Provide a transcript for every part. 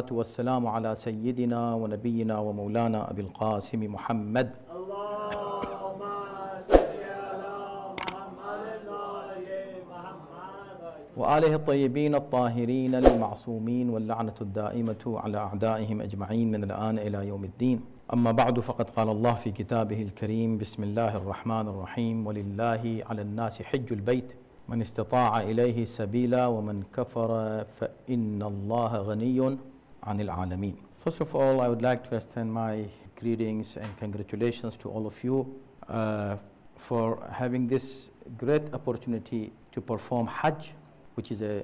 والسلام على سيدنا ونبينا ومولانا أبي القاسم محمد اللهم صل على محمد وآله الطيبين الطاهرين المعصومين واللعنة الدائمة على أعدائهم أجمعين من الآن إلى يوم الدين. أما بعد، فقد قال الله في كتابه الكريم: بسم الله الرحمن الرحيم، ولله على الناس حج البيت من استطاع إليه سبيلا ومن كفر فإن الله غني عن العالمين. First of all, I would like to extend my greetings and congratulations to all of you for having this great opportunity to perform Hajj, which is a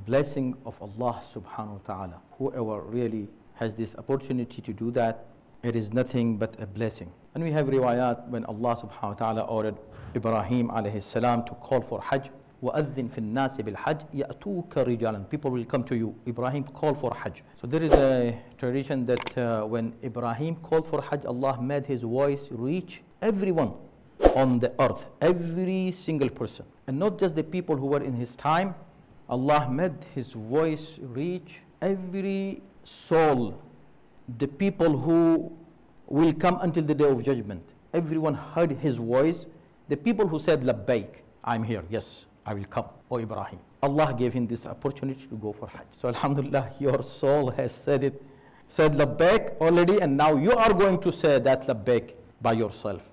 blessing of Allah subhanahu wa ta'ala. Whoever really has this opportunity to do that, it is nothing but a blessing. And we have riwayat when Allah subhanahu wa ta'ala ordered Ibrahim alayhi salam to call for Hajj. وَأَذِّن فِي النَّاسِ بِالْحَجِّ يَأْتُوكَ رِجَالًا. People will come to you. Ibrahim called for Hajj. So there is a tradition that when Ibrahim called for Hajj, Allah made his voice reach everyone on the earth, every single person. And not just the people who were in his time. Allah made his voice reach every soul, the people who will come until the day of judgment. Everyone heard his voice. The people who said, Labbaik, I'm here, yes, I will come, O Ibrahim. Allah gave him this opportunity to go for Hajj. So Alhamdulillah, your soul has said Labbaik already, and now you are going to say that Labbaik by yourself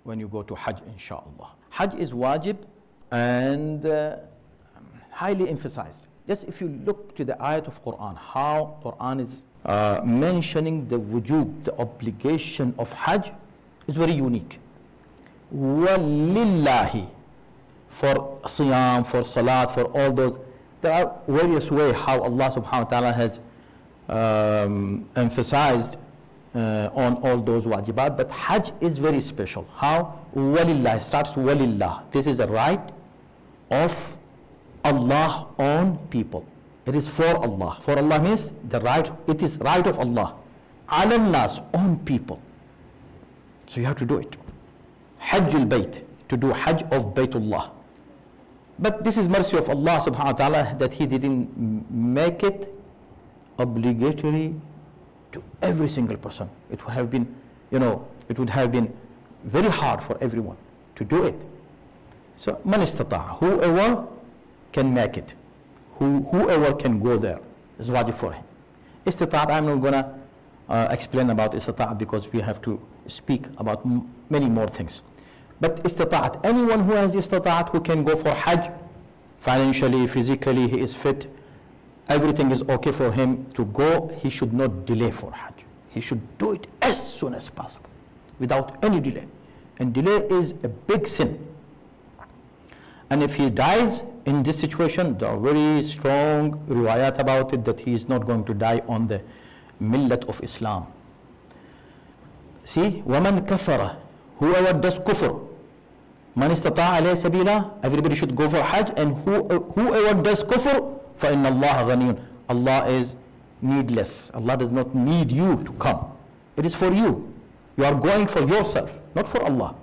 when you go to Hajj, inshallah. Hajj is wajib and highly emphasized. Just if you look to the ayat of Quran, how Quran is mentioning the wujub, the obligation of Hajj, is very unique. وَلِلَّهِ, for siyam, for salat, for all those. There are various ways how Allah subhanahu wa ta'ala has emphasized on all those wajibat, but Hajj is very special. How? Walillah, starts walillah. This is a right of Allah on people. It is for Allah. For Allah means the right, it is right of Allah. Ala nas, on people. So you have to do it. Hajjul Bayt, to do Hajj of Baytullah. But this is mercy of Allah subhanahu wa ta'ala that He didn't make it obligatory to every single person. It would have been, it would have been very hard for everyone to do it. So, man istata', whoever can make it, whoever can go there, is wajib for him. Istita'at, I'm not going to explain about istita'at because we have to speak about many more things. But istita'at, anyone who has istita'at, who can go for Hajj, financially, physically, he is fit, everything is okay for him to go, he should not delay for Hajj. He should do it as soon as possible, without any delay. And delay is a big sin. And if he dies in this situation, there are very strong riwayat about it that he is not going to die on the millat of Islam. See, وَمَنْ كَفَرَ, whoever does kufr, man istata'a alayhi sabila, everybody should go for Hajj, and whoever does kufr, فَإِنَّ اللَّهَ غَنِيٌّ, Allah is needless. Allah does not need you to come. It is for you. You are going for yourself, not for Allah.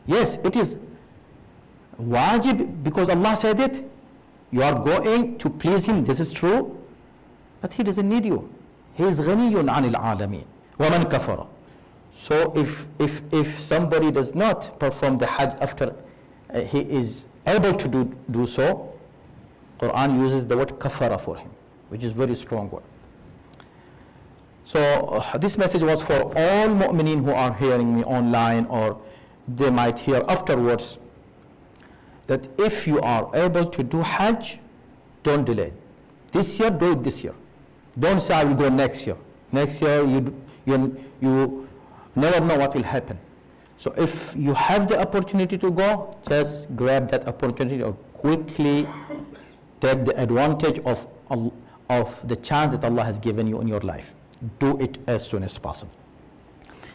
Yes, it is wajib because Allah said it. You are going to please Him, this is true, but He doesn't need you. He is غَنِيٌّ عَنِ الْعَالَمِينَ وَمَنْ كَفَرَ. So if somebody does not perform the Hajj after he is able to do so, Quran uses the word kafara for him, which is very strong word. So this message was for all mu'mineen who are hearing me online, or they might hear afterwards, that if you are able to do Hajj, don't delay. This year, do it this year. Don't say I will go next year. Next year, you never know what will happen. So if you have the opportunity to go, just grab that opportunity or quickly take the advantage of the chance that Allah has given you in your life. Do it as soon as possible.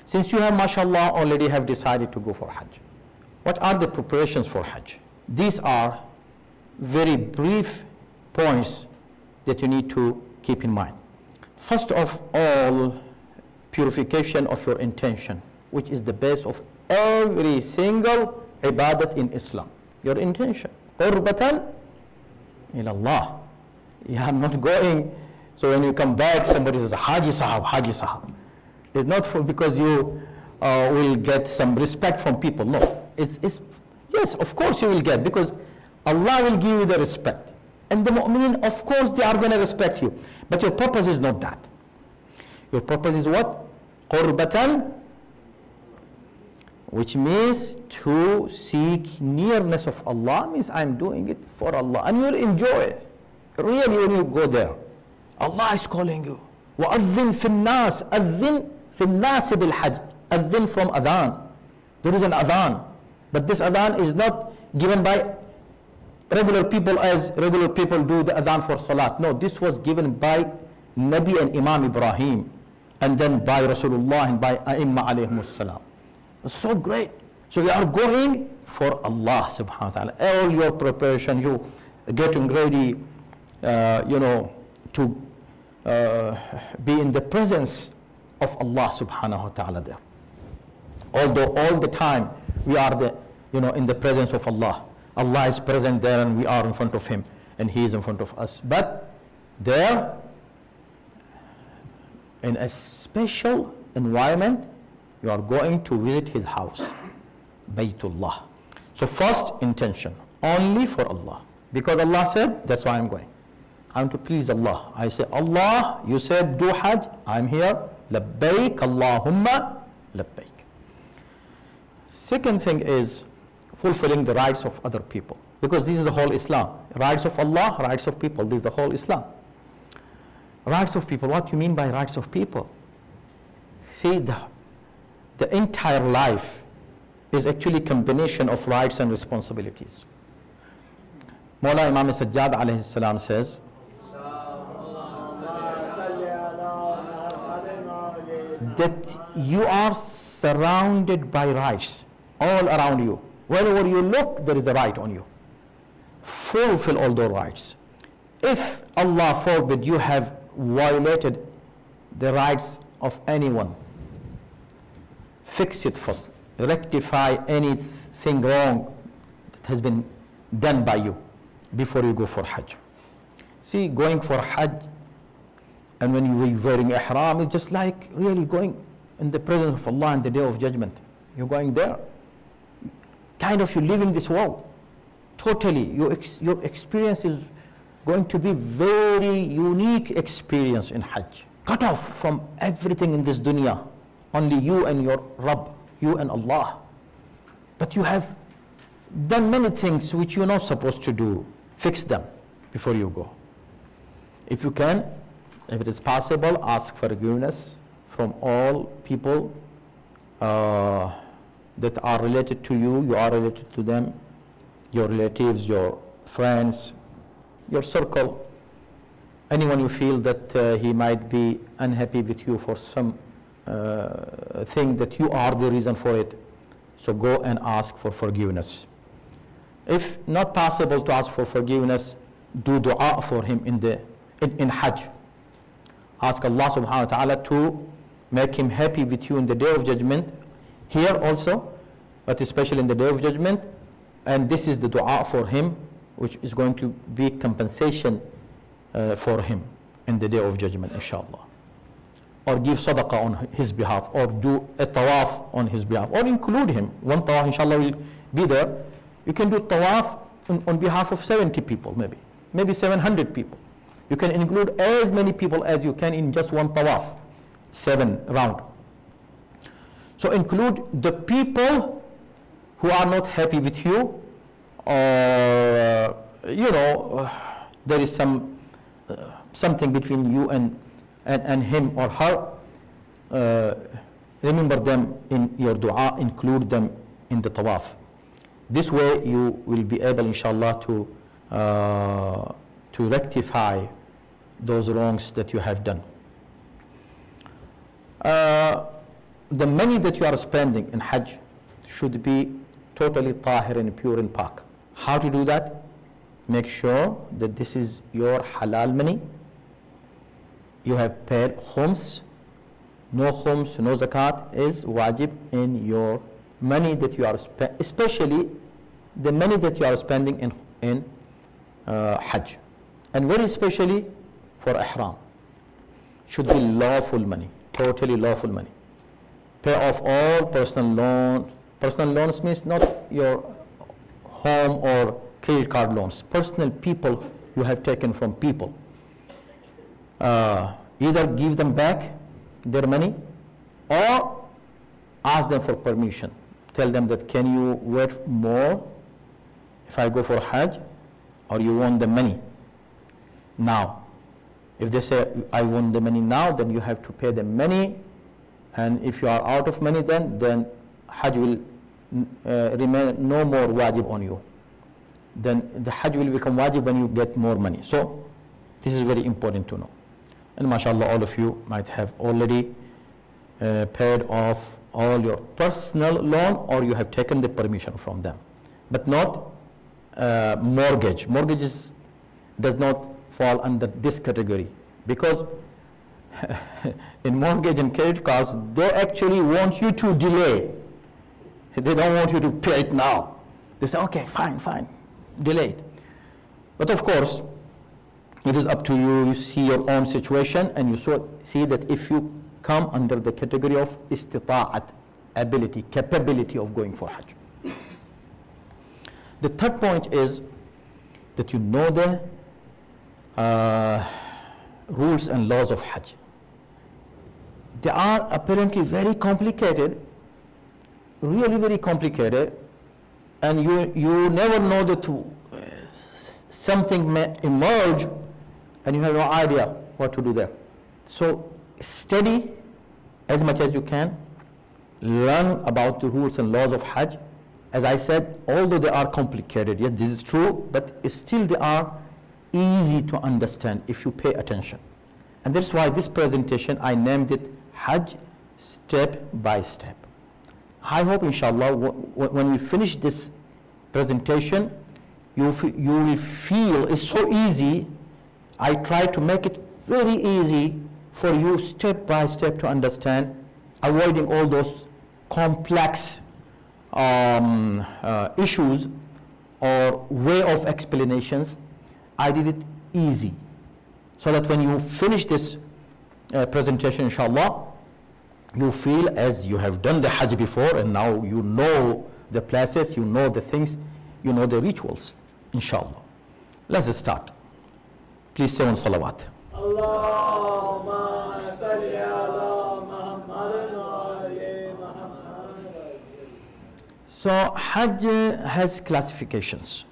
Since you have, mashallah, already have decided to go for Hajj, what are the preparations for Hajj? These are very brief points that you need to keep in mind. First of all, purification of your intention, which is the base of every single ibadat in Islam. Your intention. Qurbatan ila Allah. You are not going So when you come back, somebody says, Haji Sahab, Haji Sahab. It's not because you will get some respect from people. No, it's yes, of course you will get, because Allah will give you the respect. And the mu'mineen, of course, they are going to respect you. But your purpose is not that. Your purpose is what? Qurbatan, which means to seek nearness of Allah, means I'm doing it for Allah. And you'll enjoy it. Really, when you go there, Allah is calling you. وَأَذِّن فِي النَّاسِ أَذِّن فِي النَّاسِ بِالْحَجِّ. Adhan from adhan. There is an adhan. But this adhan is not given by regular people as regular people do the adhan for salat. No, this was given by Nabi and Imam Ibrahim, and then by Rasulullah and by A'imma alayhimus salam. It's so great. So we are going for Allah subhanahu wa ta'ala. All your preparation, you getting ready, to be in the presence of Allah subhanahu wa ta'ala there. Although all the time we are in the presence of Allah. Allah is present there and we are in front of Him and He is in front of us. But there, in a special environment, you are going to visit His house, Baytullah. So first intention, only for Allah. Because Allah said, that's why I'm going. I'm to please Allah. I say, Allah, you said do Hajj, I'm here. Labbaik Allahumma labbaik. Second thing is fulfilling the rights of other people. Because this is the whole Islam. Rights of Allah, rights of people. This is the whole Islam. Rights of people. What do you mean by rights of people? See, the entire life is actually a combination of rights and responsibilities. Maulana Imam Sajjad alayhi salam says, that you are surrounded by rights all around you. Wherever you look, there is a right on you. Fulfill all those rights. If Allah forbid you have violated the rights of anyone, fix it first. Rectify anything wrong that has been done by you before you go for Hajj. See, going for Hajj, and when you are wearing ihram, it's just like really going in the presence of Allah on the Day of Judgment. You're going there. Kind of you're leaving this world. Totally. Your experience is going to be very unique experience in Hajj. Cut off from everything in this dunya. Only you and your Rabb, you and Allah. But you have done many things which you're not supposed to do. Fix them before you go. If you can, if it is possible, ask forgiveness from all people that are related to you, you are related to them, your relatives, your friends, your circle, anyone you feel that he might be unhappy with you for some thing that you are the reason for it. So go and ask for forgiveness. If not possible to ask for forgiveness, do dua for him in Hajj. Ask Allah subhanahu wa ta'ala to make him happy with you in the Day of Judgment, here also, but especially in the Day of Judgment. And this is the dua for him, which is going to be compensation for him in the Day of Judgment, inshallah. Or give sadaqah on his behalf, or do a tawaf on his behalf, or include him. One tawaf, inshallah, will be there. You can do tawaf on behalf of 70 people, maybe 700 people. You can include as many people as you can in just one tawaf, 7 round. So include the people who are not happy with you, or there is something between you and him or her. Remember them in your dua, include them in the tawaf. This way you will be able, inshallah, to rectify those wrongs that you have done. The money that you are spending in Hajj should be totally tahir and pure and pak. How to do that? Make sure that this is your halal money. You have paid khums. No khums, no zakat is wajib in your money that you are spending, especially the money that you are spending in Hajj. And very especially for ihram. should be lawful money, totally lawful money. Pay off all personal loans. Personal loans means not your home or credit card loans. Personal people you have taken from people. Either give them back their money or ask them for permission. Tell them that, can you wait more if I go for Hajj, or you want the money now? If they say, I want the money now, then you have to pay the money, and if you are out of money, then Hajj will remain no more wajib on you. Then the Hajj will become wajib when you get more money. So this is very important to know. And mashallah, all of you might have already paid off all your personal loan, or you have taken the permission from them, but not mortgage. Mortgages does not fall under this category, because in mortgage and credit cards, they actually want you to delay. They don't want you to pay it now. They say, okay, fine, delay it. But of course, it is up to you. You see your own situation, and you see that if you come under the category of istita'at, ability, capability of going for Hajj. The third point is that you know the rules and laws of Hajj. They are apparently very complicated, really very complicated, and you never know that something may emerge and you have no idea what to do there. So study as much as you can, learn about the rules and laws of Hajj. As I said, although they are complicated, yes, this is true, but still they are easy to understand if you pay attention. And that's why this presentation, I named it Hajj Step by Step. I hope, inshallah, when we finish this presentation, you will feel it's so easy. I try to make it very easy for you step by step to understand, avoiding all those complex issues or way of explanations. I did it easy, so that when you finish this presentation, inshallah, you feel as you have done the Hajj before, and now you know the places, you know the things, you know the rituals, inshallah. Let's start. Please say on salawat. Allahumma salli ala Muhammadin wa ali Muhammad. So Hajj has classifications.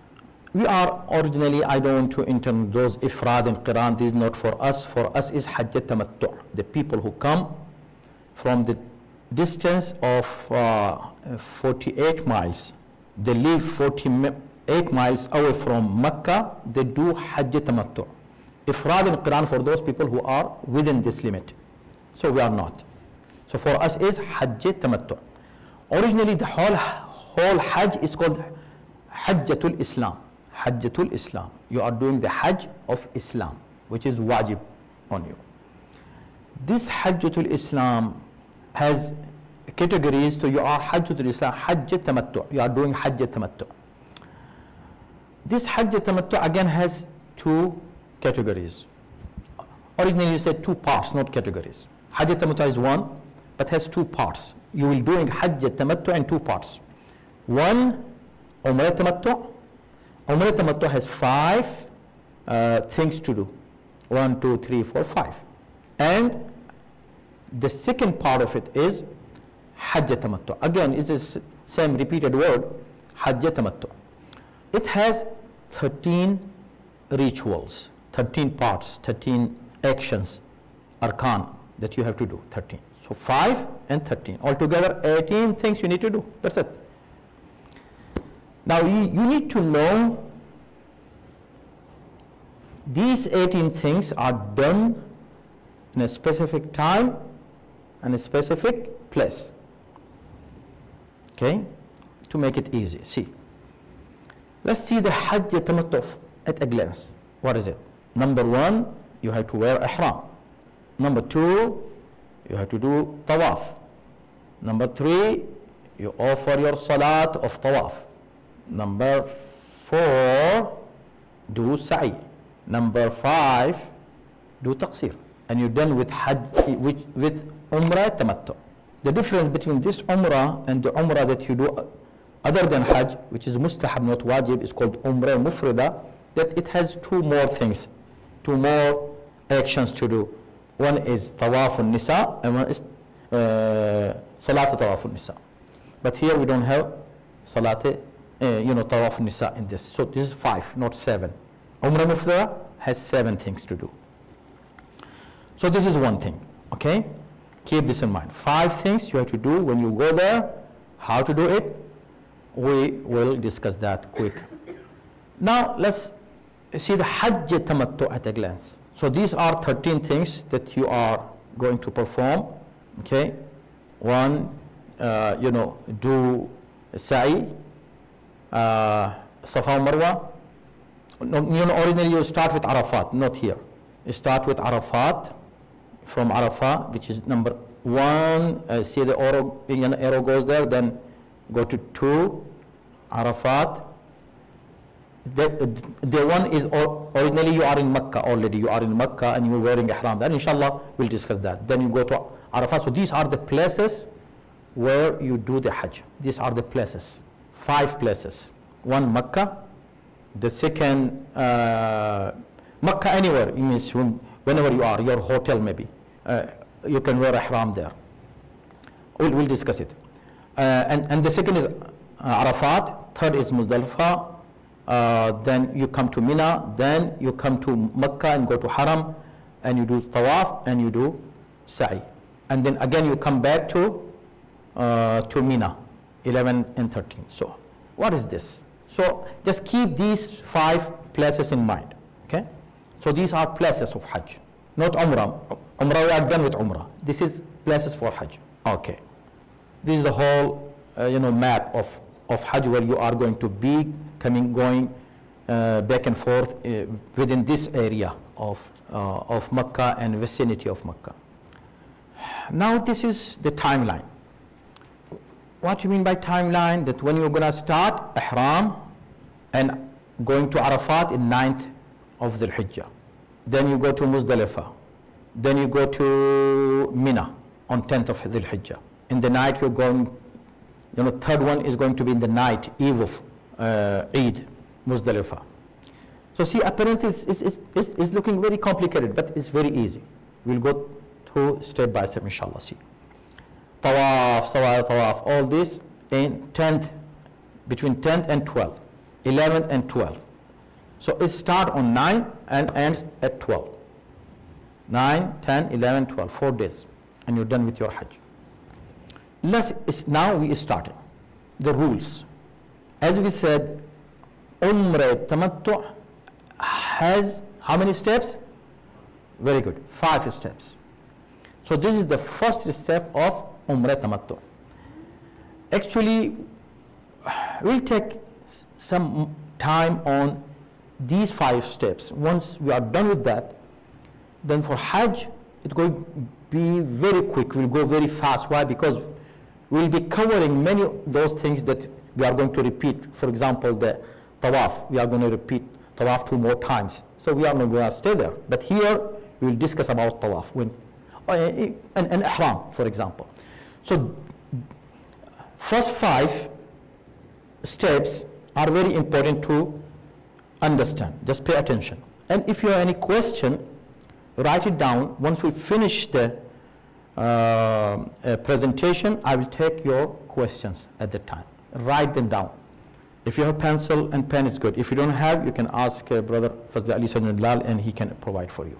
We are originally, I don't want to enter those ifrad and qiran, this is not for us. For us is Hajj tamattu', the people who come from the distance of 48 miles. They live 48 miles away from Mecca, they do Hajj tamattu'. Ifrad and qiran for those people who are within this limit. So we are not. So for us is Hajj tamattu'. Originally the whole Hajj is called Hajjatul Islam. Hajjatul Islam. You are doing the Hajj of Islam, which is wajib on you. This Hajjatul Islam has categories. So you are Hajjatul Islam, Hajj Tamattu'. You are doing Hajj Tamattu'. This Hajj Tamattu' again has two categories. Originally you said two parts, not categories. Hajj Tamattu' is one, but has two parts. You will doing Hajj Tamattu' in two parts. One, Umrah Tamattu'. Umrah Tamattu' has 5 things to do. 1, 2, 3, 4, 5. And the second part of it is Hajj Tamattu'. Again, it's the same repeated word, Hajj Tamattu'. It has 13 rituals, 13 parts, 13 actions, arkan that you have to do, 13. So 5 and 13. Altogether 18 things you need to do. That's it. Now you need to know these 18 things are done in a specific time and a specific place. Okay? To make it easy. See. Let's see the Hajj Tamattu' at a glance. What is it? Number 1, you have to wear ihram. Number 2, you have to do tawaf. Number 3, you offer your salat of tawaf. Number 4, do sa'i. Number 5, do taqsir. and you're done with Hajj, with Umrah Tamattu. The difference between this Umrah and the Umrah that you do other than Hajj, which is mustahab, not wajib, is called Umrah Mufrida, that it has two more things, two more actions to do. One is Tawaf al-Nisa and one is Salat Tawaf al-Nisa. But here we don't have Salat, Tawaf al-Nisa in this. So this is 5, not 7. Umrah Mufrida has 7 things to do. So this is one thing, okay? Keep this in mind. 5 things you have to do when you go there. How to do it? We will discuss that quick. Now let's see the Hajj Tamattu at a glance. So these are 13 things that you are going to perform, okay? 1, do Sa'i, Safa Marwa. Ordinarily you start with Arafat, not here. You start with Arafat, from Arafat, which is number 1, see the arrow goes there, then go to 2, Arafat. The one is originally you are in Mecca already, you are in Mecca and you are wearing ihram. Then inshallah we'll discuss that. Then you go to Arafat. So these are the places where you do the Hajj. These are the places, 5 places. 1 Mecca, the second Mecca anywhere, it means whenever you are, your hotel maybe, you can wear ihram there. We'll discuss it. And the second is Arafat, third is Muzdalifah, then you come to Mina, then you come to Mecca and go to Haram, and you do Tawaf and you do Sa'i. And then again you come back to Mina, 11 and 13. So what is this? So just keep these 5 places in mind, okay? So these are places of Hajj, not Umrah. Umrah, we are done with Umrah. This is places for Hajj. Okay. This is the whole, map of Hajj, where you are going to be going back and forth within this area of Mecca and vicinity of Mecca. Now this is the timeline. What do you mean by timeline? That when you're going to start ihram and going to Arafat in 9th of Dhul Hijjah. Then you go to Muzdalifah. Then you go to Mina on 10th of Dhul Hijjah. In the night you're going, third one is going to be in the night, eve of Eid, Muzdalifah. So see, apparently it's looking very complicated, but it's very easy. We'll go through step by step, inshallah. See. Tawaf, all this in 10th, between 10th and 12th, 11th and 12th. So it starts on 9 and ends at 12. 9, 10, 11, 12, 4 days, and you're done with your Hajj. Now we started the rules. As we said, Umrah Tamattu has how many steps? Very good, 5 steps. So this is the first step of Umrah Tamattu. Actually, we'll take some time on these 5 steps. Once we are done with that, then for Hajj, it's going to be very quick. We'll go very fast. Why? Because we'll be covering many of those things that we are going to repeat. For example, the Tawaf. We are going to repeat Tawaf 2 more times. So we are not going to stay there. But here, we will discuss about Tawaf and Ihram, for example. So first 5 steps are very important to understand. Just pay attention. And if you have any question, write it down. Once we finish the presentation, I will take your questions at the time. Write them down. If you have pencil and pen, is good. If you don't have, you can ask Brother Fazl Ali Sanjal and he can provide for you.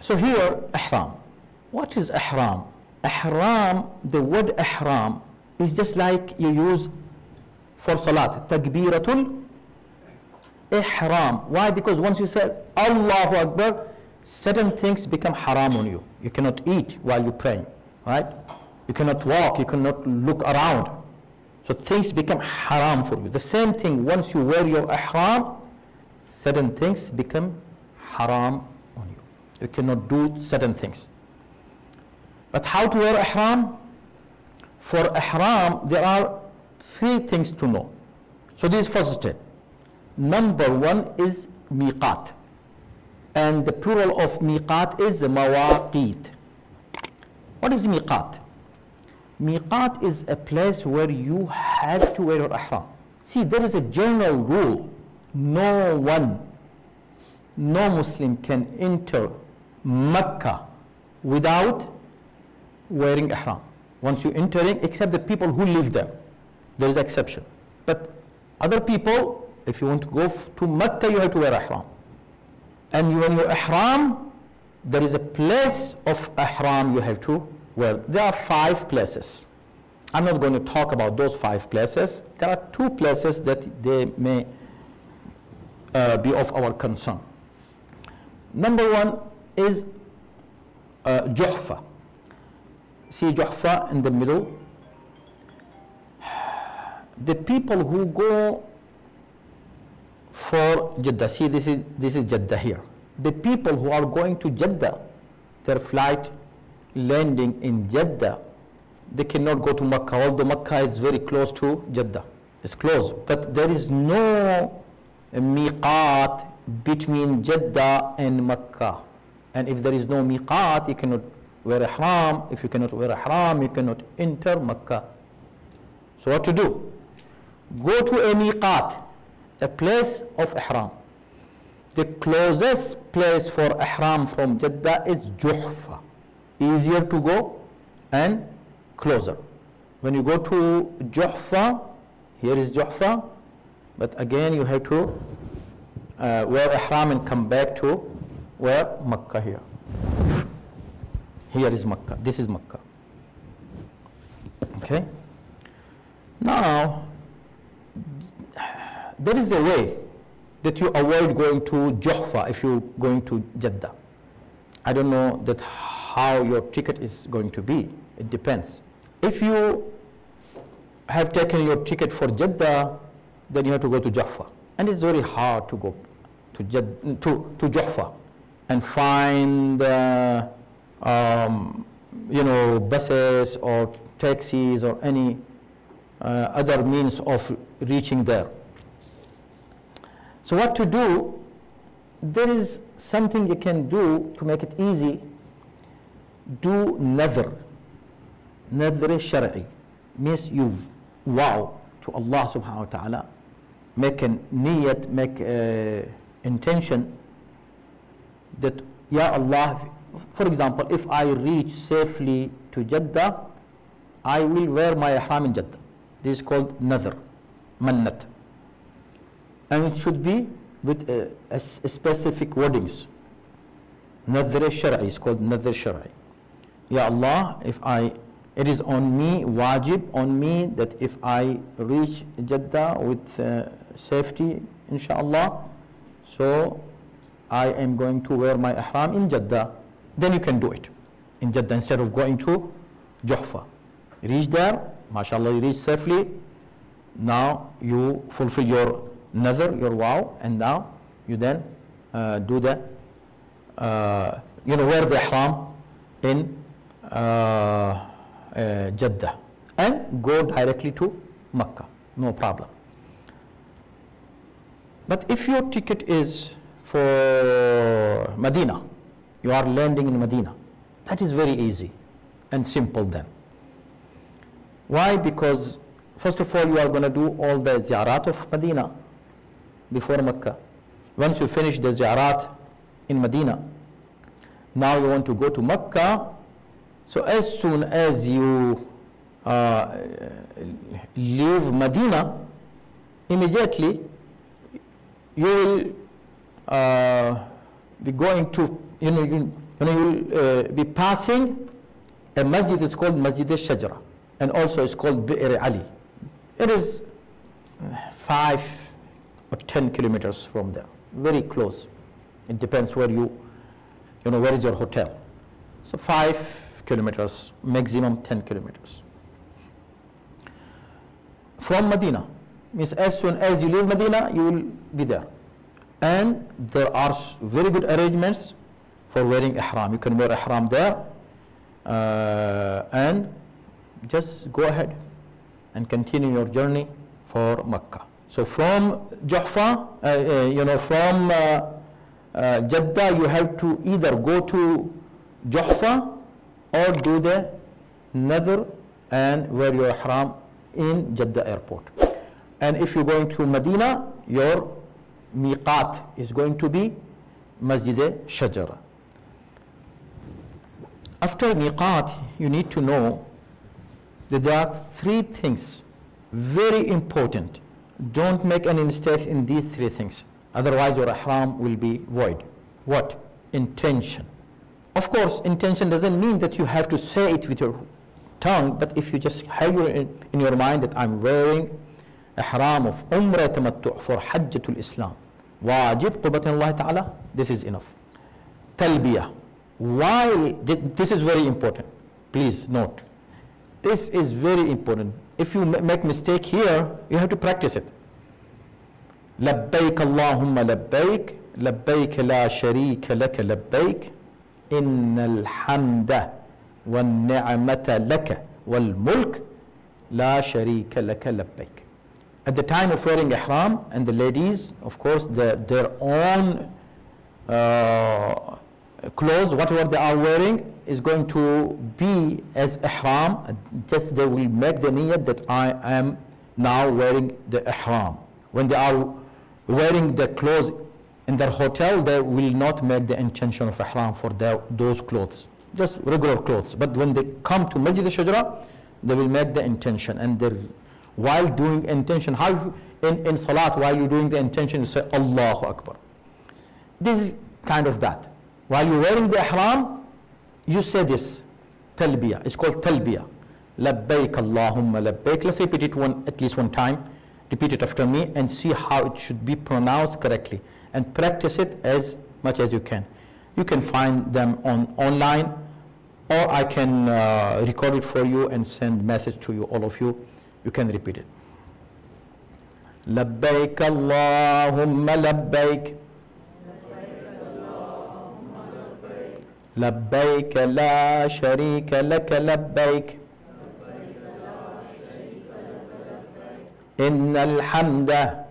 So here, Ihram. What is Ihram? Ihram, the word Ihram is just like you use for Salat, Takbiratul Ihram. Why? Because once you say Allahu Akbar, certain things become haram on you. You cannot eat while you're praying, right? You cannot walk, you cannot look around. So things become haram for you. The same thing, once you wear your ihram, certain things become haram on you. You cannot do certain things. But how to wear ihram? For ihram, there are 3 things to know. So this is first step. Number 1 is miqat. And the plural of miqat is mawaqit. What is miqat? Miqat is a place where you have to wear your ihram. See, there is a general rule. No Muslim can enter Mecca without wearing ihram. Once you enter it, except the people who live there. There is exception. But other people, if you want to go to Mecca, you have to wear ihram. And when you ihram, there is a place of ihram you have to wear. There are 5 places. I'm not going to talk about those 5 places. There are 2 places that they may be of our concern. Number 1 is Juhfa. See Juhfa in the middle. The people who go for Jeddah, see this is Jeddah here. The people who are going to Jeddah, their flight landing in Jeddah, they cannot go to Makkah, although Makkah is very close to Jeddah. It's close, but there is no miqat between Jeddah and Makkah. And if there is no miqat, you cannot wear ihram. If you cannot wear ihram, you cannot enter Makkah. So what to do? Go to a miqat, a place of ihram. The closest place for ihram from Jeddah is Juhfa. Easier to go and closer. When you go to Juhfa, here is Juhfa, but again you have to wear ihram and come back to where? Makkah here. Here is Makkah. This is Makkah. Okay? Now, there is a way that you avoid going to Juhfa if you're going to Jeddah. I don't know that how your ticket is going to be. It depends. If you have taken your ticket for Jeddah, then you have to go to Juhfa. And it's very hard to go to Juhfa and find buses or taxis or any other means of reaching there. So what to do? There is something you can do to make it easy. Do nadhr. Nadhr shar'i means you vow to Allah subhanahu wa ta'ala, make a niyat, make a intention that, Ya Allah, for example, if I reach safely to Jeddah, I will wear my ihram in Jeddah. This is called nadhr, mannat. And it should be with a specific wordings. Nadhr shar'i is called nadhr shar'i. Ya Allah, it is on me, wajib on me, that if I reach Jeddah with safety, inshallah, so I am going to wear my ihram in Jeddah. Then you can do it in Jeddah instead of going to Juhfa. You reach there, mashallah, you reach safely. Now you fulfill your nadhr, your vow, and now you then do the, wear the ihram in Jeddah and go directly to Makkah, no problem. But if your ticket is for Medina, you are landing in Medina, that is very easy and simple then. Why? Because first of all, you are going to do all the ziyarat of Medina before Makkah. Once you finish the ziyarat in Medina, now you want to go to Makkah. So as soon as you leave Medina, immediately you will be going to, you will be passing a masjid. It's called Masjid al-Shajra, and also it's called Bi'r Ali. It is 5 or 10 kilometers from there, very close. It depends where where is your hotel. So 5 kilometers, maximum 10 kilometers. From Medina, means as soon as you leave Medina, you will be there. And there are very good arrangements for wearing ihram. You can wear ihram there and just go ahead and continue your journey for Makkah. So from Juhfa, from Jeddah, you have to either go to Juhfa or do the Nadr and wear your ihram in Jeddah airport. And if you're going to Medina, your miqat is going to be Masjid Shajara. After miqat, you need to know that there are three things very important. Don't make any mistakes in these three things. Otherwise, your ihram will be void. What? Intention. Of course, intention doesn't mean that you have to say it with your tongue, but if you just have in your mind that I'm wearing ihram of Umrah Tamattu' for Hajjatul Islam, wajib qurbatun Allah Ta'ala, this is enough. Talbiyah. While, this is very important, please note. This is very important. If you make mistake here, you have to practice it. لبيك اللهم لبيك لبيك لا شريك لك لبيك إن الحمد والنعمة لك والملك لا شريك لك لبيك. At the time of wearing ihram, and the ladies, of course, their own clothes, whatever they are wearing, is going to be as ihram. Just they will make the niyyah that I am now wearing the ihram. When they are wearing the clothes in their hotel, they will not make the intention of ihram for those clothes, just regular clothes. But when they come to Masjid al-Shajara, they will make the intention. And while doing intention, how in salat, while you're doing the intention, you say Allahu Akbar. This is kind of that. While you're wearing the ihram, you say this talbiyah. It's called talbiyah. Labbaik Allahumma labbaik. Let's repeat it at least one time. Repeat it after me and see how it should be pronounced correctly, and practice it as much as you can. You can find them online, or I can record it for you and send message to you, all of you. You can repeat it. Labbaik Allahumma labbaik. لبيك لا شريك لك لبيك إن الحمد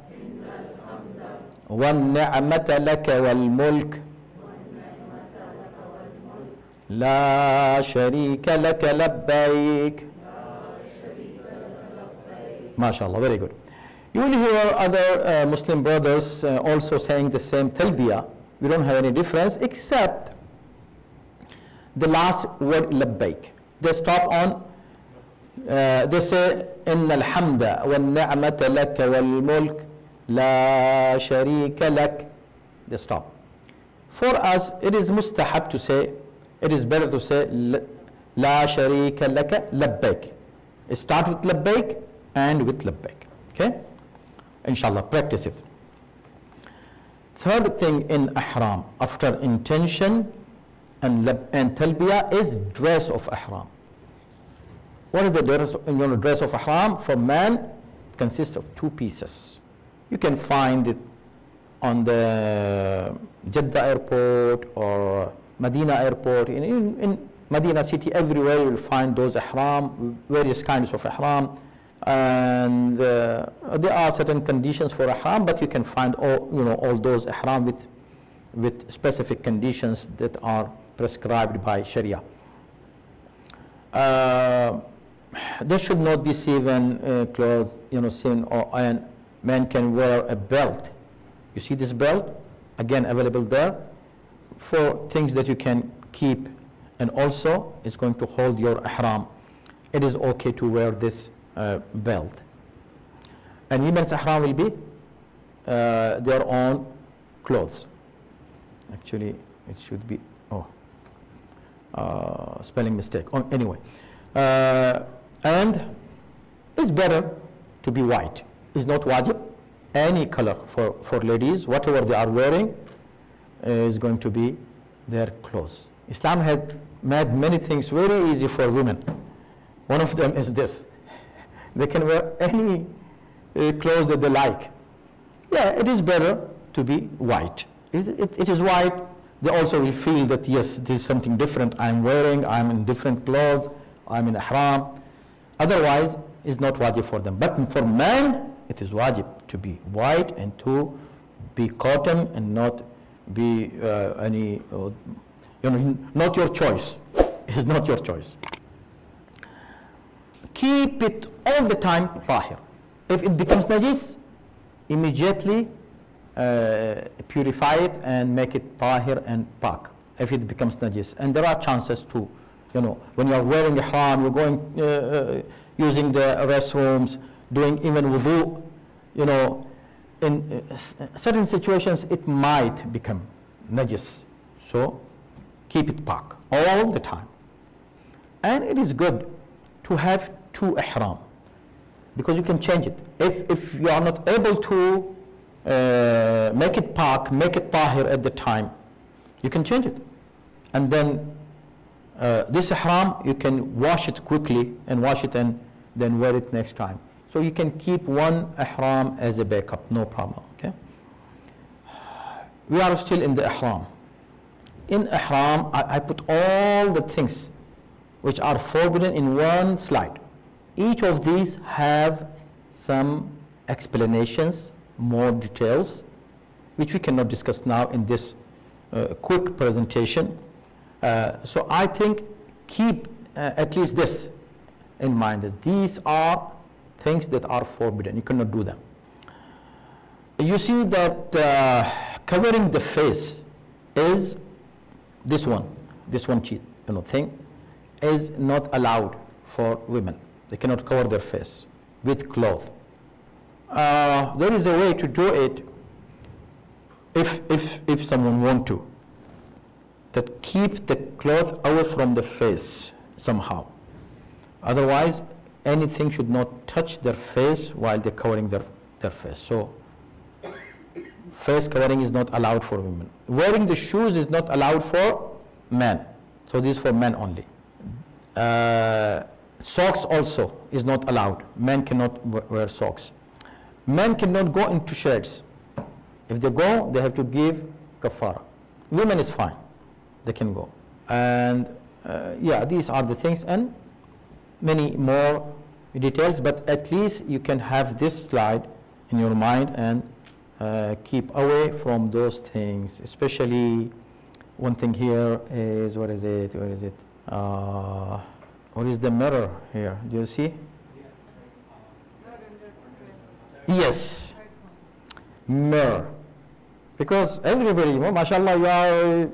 والنعمة لك والملك لا شريك لك لبيك. MashaAllah, very good. You will hear other Muslim brothers also saying the same talbiyah. We don't have any difference except the last word labbaik. They stop on, they say inna alhamda wal ni'mata lak wal mulk la sharika lak. They stop. For us, it is mustahab to say, it is better to say la sharika lak labbaik. Start with labbaik and with labbaik. Okay? Inshallah, practice it. Third thing in ihram, after intention and talbiyah, is dress of ihram. What is the dress of ihram? For man, it consists of two pieces. You can find it on the Jeddah airport or Medina airport. In Medina city, everywhere you will find those ihram, various kinds of ihram. And there are certain conditions for ihram, but you can find all those ihram with specific conditions that are prescribed by Sharia. There should not be seven clothes, and man can wear a belt. You see this belt? Again, available there for things that you can keep, and also it's going to hold your ihram. It is okay to wear this belt. And women's ihram will be their own clothes. Actually, it should be, spelling mistake. Anyway, and it's better to be white. It's not wajib. Any color for ladies, whatever they are wearing, is going to be their clothes. Islam had made many things very easy for women. One of them is this. They can wear any clothes that they like. Yeah, it is better to be white. It is white. They also will feel that, yes, this is something different I'm wearing, I'm in different clothes, I'm in ihram. Otherwise, it's not wajib for them. But for men, it is wajib to be white and to be cotton and not be any, not your choice. It's not your choice. Keep it all the time tahir. If it becomes najis, immediately purify it and make it tahir and pak. If it becomes najis, and there are chances to, when you are wearing ihram, you're going using the restrooms, doing even wudu, in certain situations it might become najis. So keep it pak all the time. And it is good to have two ihram, because you can change it. If you are not able to make it pak, make it tahir at the time, you can change it. And then this ihram, you can wash it quickly and wash it and then wear it next time. So you can keep one ihram as a backup, no problem, okay? We are still in the ihram. In ihram, I put all the things which are forbidden in one slide. Each of these have some explanations, more details, which we cannot discuss now in this quick presentation. So I think keep at least this in mind, that these are things that are forbidden. You cannot do them. You see that covering the face is this one thing is not allowed for women. They cannot cover their face with cloth. There is a way to do it if someone want to, that keep the cloth away from the face somehow. Otherwise, anything should not touch their face while they're covering their face. So face covering is not allowed for women. Wearing the shoes is not allowed for men. So this is for men only. Socks also is not allowed. Men cannot wear socks. Men cannot go into sheds. If they go, they have to give kafara. Women is fine. They can go. And these are the things, and many more details, but at least you can have this slide in your mind and keep away from those things. Especially one thing here is, where is it? What is the mirror here? Do you see? Yes, mirror. Because everybody, mashallah, you are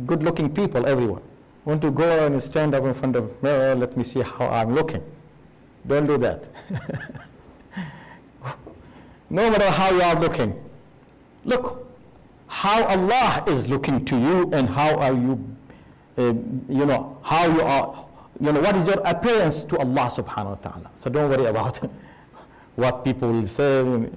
good looking people, everyone. Want to go and stand up in front of mirror, let me see how I'm looking. Don't do that. No matter how you are looking, look how Allah is looking to you, and how are you, how you are, what is your appearance to Allah subhanahu wa ta'ala. So don't worry about what people will say.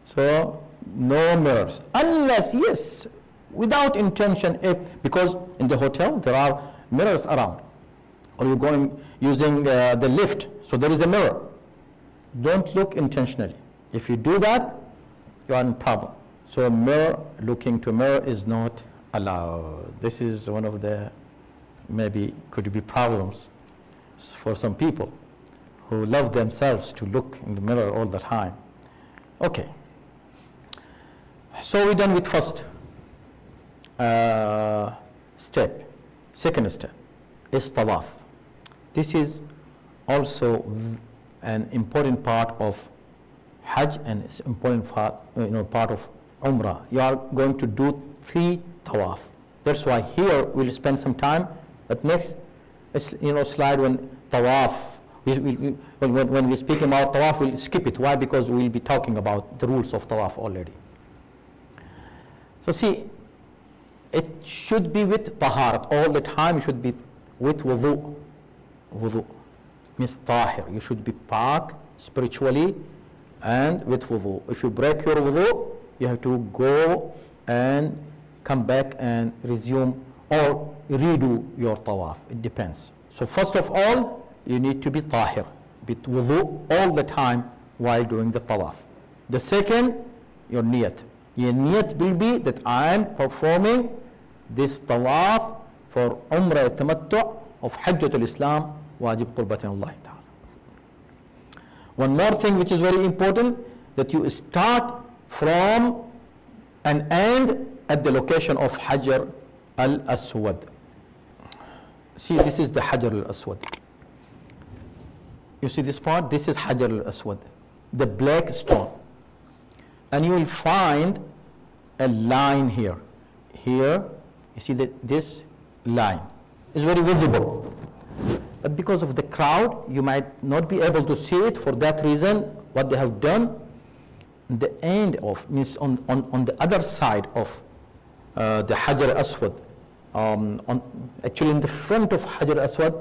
So no mirrors, unless, yes, without intention, because in the hotel there are mirrors around, or you're going using the lift, so there is a mirror. Don't look intentionally. If you do that, you are in problem. So looking to mirror is not allowed. This is one of the could be problems for some people who love themselves to look in the mirror all the time. Okay. So we're done with first step. Second step is tawaf. This is also an important part of Hajj, and it's important part of Umrah. You are going to do 3 tawaf. That's why here we'll spend some time. But next, slide when tawaf. When we're speaking about tawaf, we'll skip it. Why? Because we'll be talking about the rules of tawaf already. So see, it should be with taharat all the time. It should be with wudu. Wudu means tahir. You should be pak spiritually and with wudu. If you break your wudu, you have to go and come back and resume or redo your tawaf. It depends. So first of all, you need to be tahir, with wudu all the time while doing the tawaf. The second, your niyat. Your niyat will be that I am performing this tawaf for Umrah Tamattu of Hajjatul Islam, wajib qurbatin Allah ta'ala. One more thing which is very important, that you start from and end at the location of Hajar al-Aswad. See, this is the Hajar al-Aswad. You see this part? This is Hajar al-Aswad, the black stone. And you will find a line here. Here, you see that this line is very visible. But because of the crowd, you might not be able to see it. For that reason, what they have done, the end of, means on the other side of the Hajar al-Aswad, actually in the front of Hajar al-Aswad,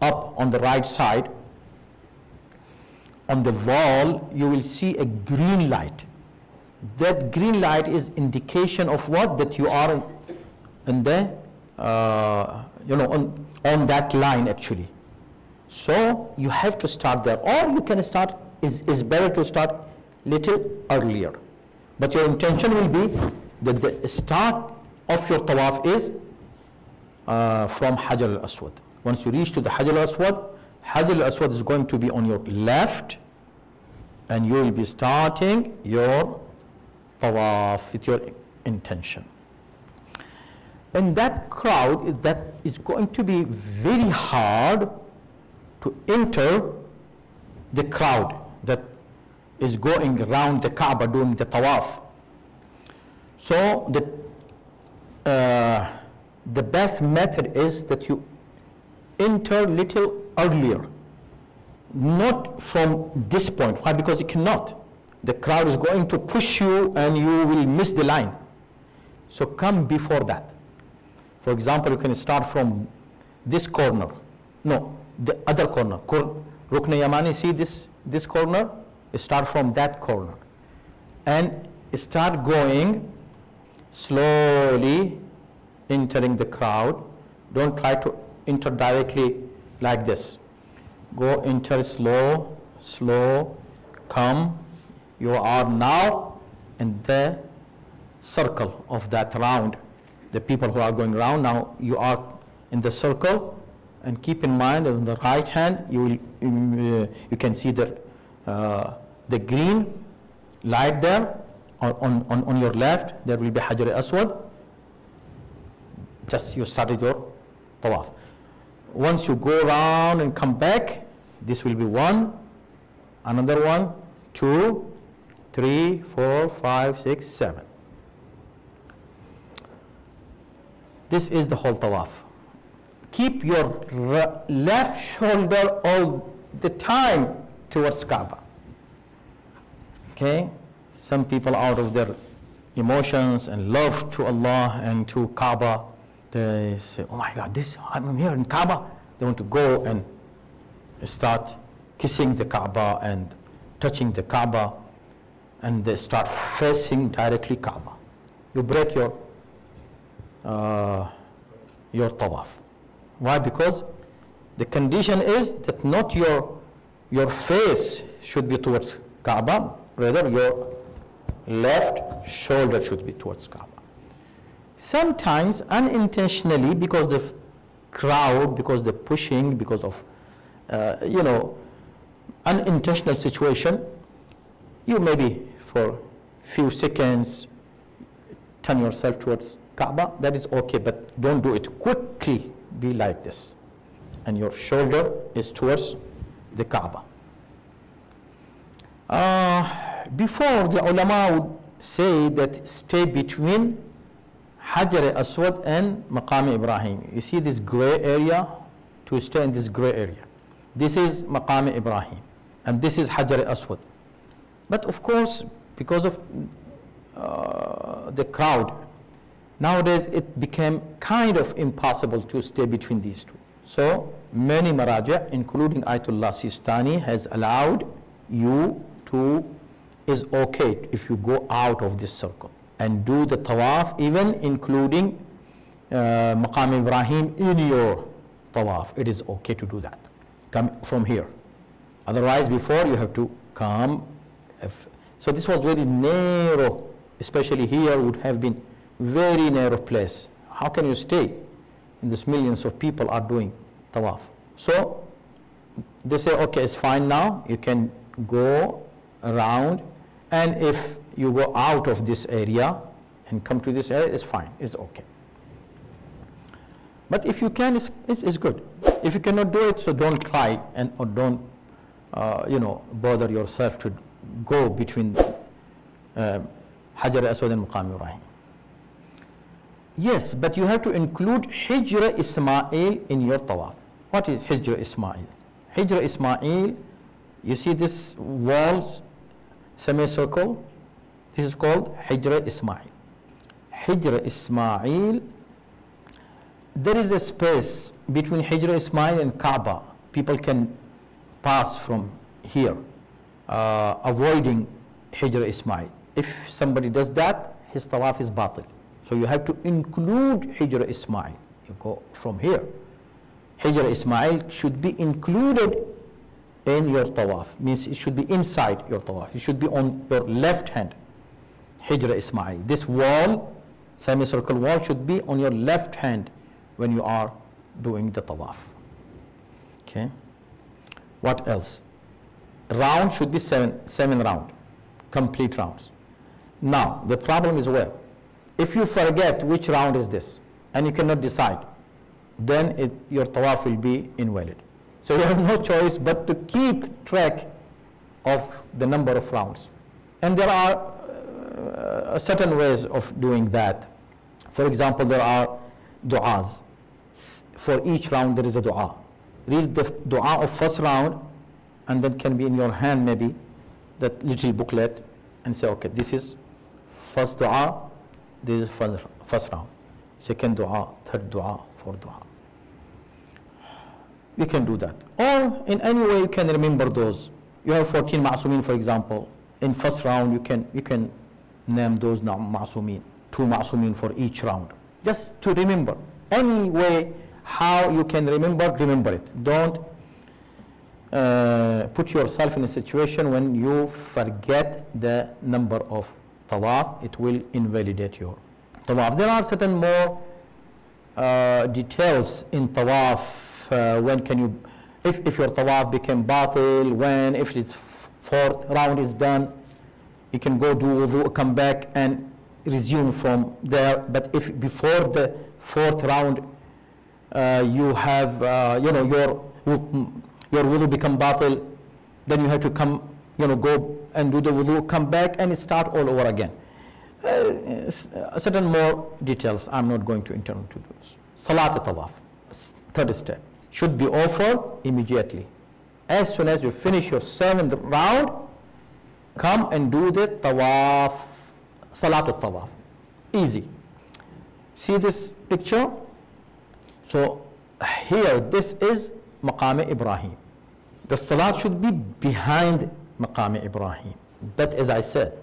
up on the right side, on the wall, you will see a green light. That green light is indication of what? That you are in the, on that line actually. So you have to start there, or you can start, is better to start little earlier. But your intention will be that the start of your tawaf is from Hajar al-Aswad. Once you reach to the Hajar al-Aswad is going to be on your left, and you will be starting your tawaf with your intention. And that crowd, that is going to be very hard to enter the crowd that is going around the Kaaba doing the tawaf. So the best method is that you enter little earlier, not from this point. Why? Because you cannot. The crowd is going to push you and you will miss the line. So come before that. For example, you can start from this corner. No, the other corner. Rukn Yamani, see this corner? Start from that corner. And start going slowly, entering the crowd. Don't try to enter directly like this. Go enter slow, come. You are now in the circle of that round. The people who are going round, now you are in the circle, and keep in mind that on the right hand you can see the green light there. On your left there will be Hajar al-Aswad. Just you started your tawaf. Once you go around and come back, this will be one, another one, 2, 3, 4, 5, 6, 7. This is the whole tawaf. Keep your left shoulder all the time towards Kaaba. Okay? Some people, out of their emotions and love to Allah and to Kaaba, they say, oh my God, I'm here in Kaaba. They want to go and start kissing the Kaaba and touching the Kaaba, and they start facing directly Kaaba. You break your tawaf. Why? Because the condition is that not your face should be towards Kaaba, rather your left shoulder should be towards Kaaba. Sometimes unintentionally, because of crowd, because the pushing, because of unintentional situation, you maybe for few seconds turn yourself towards Kaaba. That is okay, but don't do it quickly. Be like this, and your shoulder is towards the Kaaba. Before, the ulama would say that stay between Hajar al-Aswad and Maqam Ibrahim. You see this gray area? To stay in this gray area. This is Maqam Ibrahim, and this is Hajar al-Aswad. But of course, because of the crowd, nowadays it became kind of impossible to stay between these two. So many maraja, including Ayatollah Sistani, has allowed you to, is okay if you go out of this circle and do the tawaf, even including Maqam Ibrahim in your tawaf. It is okay to do that. Come from here. Otherwise, before you have to come. So this was very narrow, especially here would have been very narrow place. How can you stay in this? Millions of people are doing tawaf. So they say, okay, it's fine now, you can go around, and if you go out of this area and come to this area, it's fine, it's okay. But if you can, it's good. If you cannot do it, so don't try or don't bother yourself to go between Hajar Aswad and Maqam Ibrahim. Yes, but you have to include Hijra Ismail in your tawaf. What is Hijra Ismail? Hijra Ismail, you see this walls, semicircle, this is called Hijra Ismail. Hijra Ismail, there is a space between Hijra Ismail and Kaaba. People can pass from here, avoiding Hijra Ismail. If somebody does that, his tawaf is batil. So you have to include Hijra Ismail. You go from here. Hijra Ismail should be included in your tawaf. Means it should be inside your tawaf. It should be on your left hand. Hijra Ismail. This wall, semicircle wall, should be on your left hand when you are doing the tawaf. Okay. What else? Round should be seven round, complete rounds. Now the problem is where? If you forget which round is this and you cannot decide, then your tawaf will be invalid. So you have no choice but to keep track of the number of rounds. And there are certain ways of doing that. For example, there are du'as. For each round there is a du'a. Read the du'a of first round, and then can be in your hand maybe, that little booklet, and say, okay, this is first du'a, this is first round. Second du'a, third du'a, fourth du'a. You can do that. Or in any way you can remember those. You have 14 ma'sumin, for example. In first round you can name those ma'sumin, 2 ma'sumin for each round. Just to remember. Any way how you can remember it. Don't put yourself in a situation when you forget the number of tawaf. It will invalidate your tawaf. There are certain more details in tawaf. When can you, if your tawaf became batil, when, if its fourth round is done, you can go do wudu, come back and resume from there. But if before the fourth round you have your wudu become batil, then you have to come, go and do the wudu, come back and start all over again. Certain more details I'm not going to enter into those. Salat al-Tawaf, third step, should be offered immediately. As soon as you finish your 7th round, come and do the Tawaf, Salat al-Tawaf. Easy. See this picture? So here, this is Maqam Ibrahim. The Salat should be behind Maqam Ibrahim. But as I said,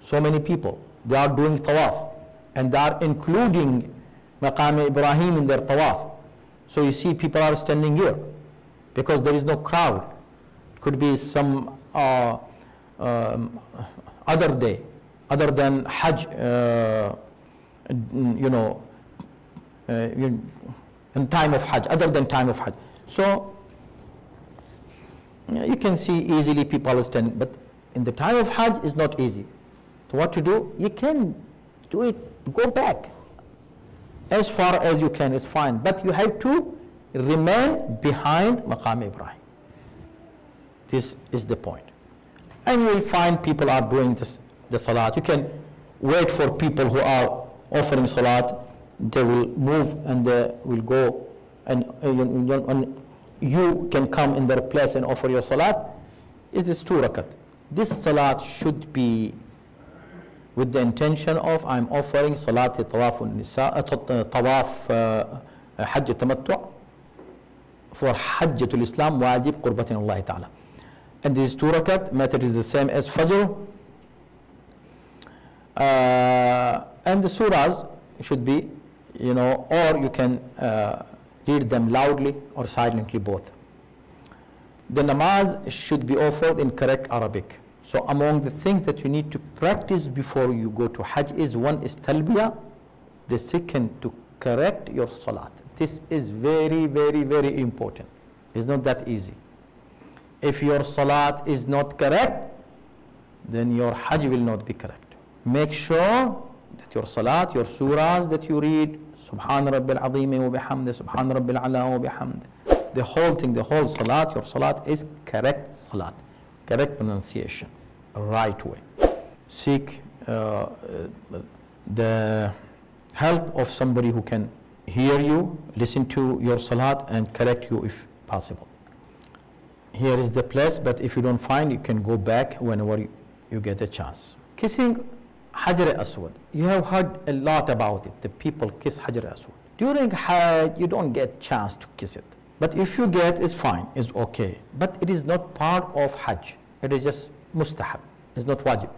so many people, they are doing Tawaf and they are including Maqam Ibrahim in their Tawaf. So you see people are standing here because there is no crowd. It could be some other day, other than Hajj, in time of Hajj, other than time of Hajj. So you can see easily people are standing, but in the time of Hajj is not easy. So what to do? You can do it, go back. As far as you can, it's fine. But you have to remain behind Maqam Ibrahim. This is the point. And you will find people are doing the Salat. You can wait for people who are offering Salat. They will move and they will go, and you can come in their place and offer your Salat. It is 2 rakat. This Salat should be with the intention of, I'm offering Salat Tawaf Hajj Tamattu' for Hajjatul Islam Wajib Qurbatin Allah Ta'ala. And this 2 rakat, method is the same as Fajr. And the surahs should be, or you can read them loudly or silently, both. The namaz should be offered in correct Arabic. So among the things that you need to practice before you go to Hajj is, one is talbiyah, the second to correct your salat. This is very, very, very important. It's not that easy. If your salat is not correct, then your Hajj will not be correct. Make sure that your salat, your surahs that you read, Subhan Rabbil Azim wa bihamdi, Subhan Rabbil Ala wa bihamdi, the whole thing, the whole salat, your salat is correct salat, correct pronunciation, right way. Seek the help of somebody who can hear you, listen to your salat and correct you if possible. Here is the place, but if you don't find, you can go back whenever you get a chance. Kissing Hajar Aswad, you have heard a lot about it. The people kiss Hajar Aswad. During Hajj, you don't get chance to kiss it. But if you get, it's fine, it's okay. But it is not part of Hajj. It is just mustahab. It's not wajib.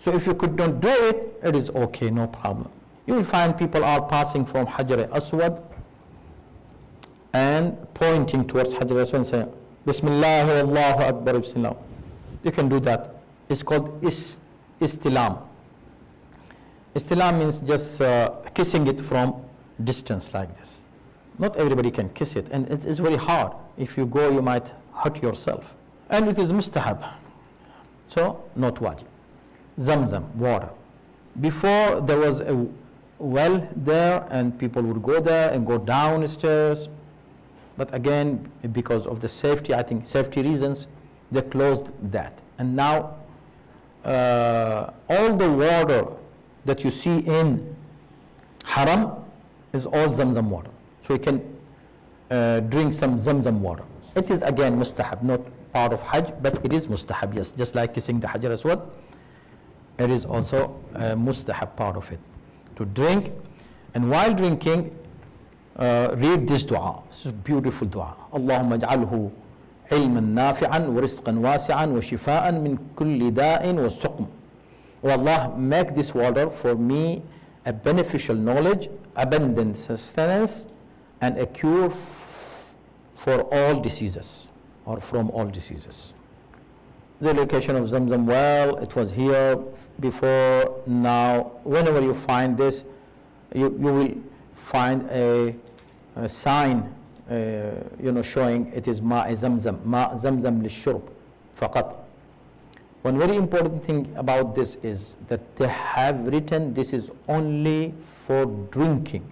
So if you could not do it, it is okay, no problem. You will find people are passing from Hajar Aswad and pointing towards Hajar Aswad and saying, Bismillah, Allahu Akbar, Bismillah. You can do that. It's called istilam. Istilam means just kissing it from distance like this. Not everybody can kiss it, and it's very hard. If you go, you might hurt yourself. And it is mustahab, so not wajib. Zamzam, water. Before there was a well there, and people would go there and go downstairs. But again, because of the safety, I think safety reasons, they closed that. And now all the water that you see in Haram is all Zamzam water. So you can drink some Zamzam water. It is again mustahab, not part of Hajj, but it is mustahab, yes. Just like kissing the Hajar Aswad, it is also a mustahab part of it. To drink, and while drinking, read this dua. This is a beautiful dua. Allahumma ij'alhu ilman nafi'an wa rizqan wasi'an wa shifa'an min kulli da'in wa suqm. Oh Allah, make this water for me a beneficial knowledge, abundant sustenance, and a cure for all diseases, or from all diseases. The location of Zamzam well, it was here before. Now, whenever you find this, you will find a sign, showing it is ma Zamzam, ma Zamzam lishurb faqat. One very important thing about this is that they have written this is only for drinking.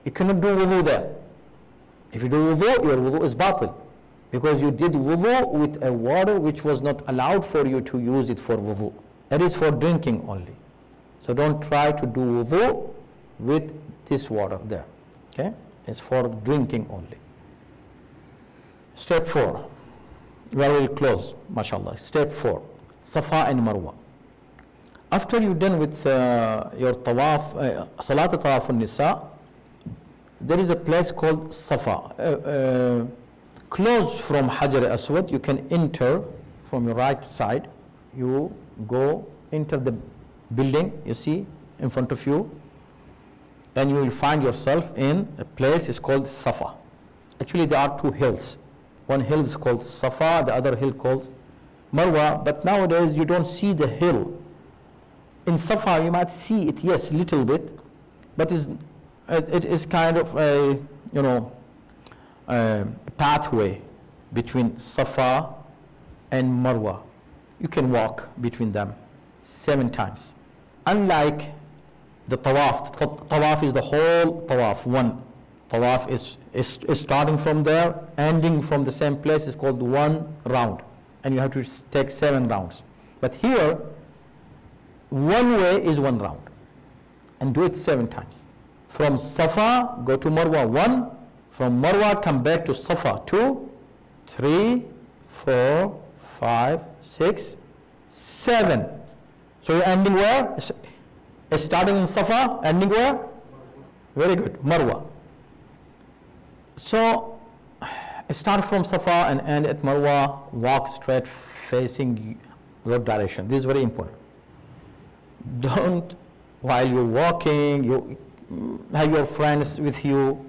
You cannot do wudu there. If you do wudu, your wudu is batil, because you did wudu with a water which was not allowed for you to use it for wudu. It is for drinking only. So don't try to do wudu with this water there. Okay? It's for drinking only. Step 4. We are very close, mashallah. Step 4. Safa and Marwa. After you're done with your tawaf, Salat Tawaf al-Nisa, there is a place called Safa. Close from Hajar Aswad, you can enter from your right side. You go, enter the building, you see, in front of you. Then you will find yourself in a place is called Safa. Actually, there are two hills. One hill is called Safa, the other hill called Marwa, but nowadays you don't see the hill. In Safa you might see it, yes, a little bit, but it is kind of a pathway between Safa and Marwa. You can walk between them 7 times. Unlike the tawaf, tawaf is the whole tawaf. One tawaf is starting from there, ending from the same place, is called one round. And you have to take 7 rounds. But here, one way is 1 round. And do it 7 times. From Safa, go to Marwa 1. From Marwa, come back to Safa 2, 3, 4, 5, 6, 7. So you're ending where? Starting in Safa, ending where? Very good, Marwa. So start from Safa and end at Marwa, walk straight facing your direction. This is very important. Don't, while you're walking, you have your friends with you,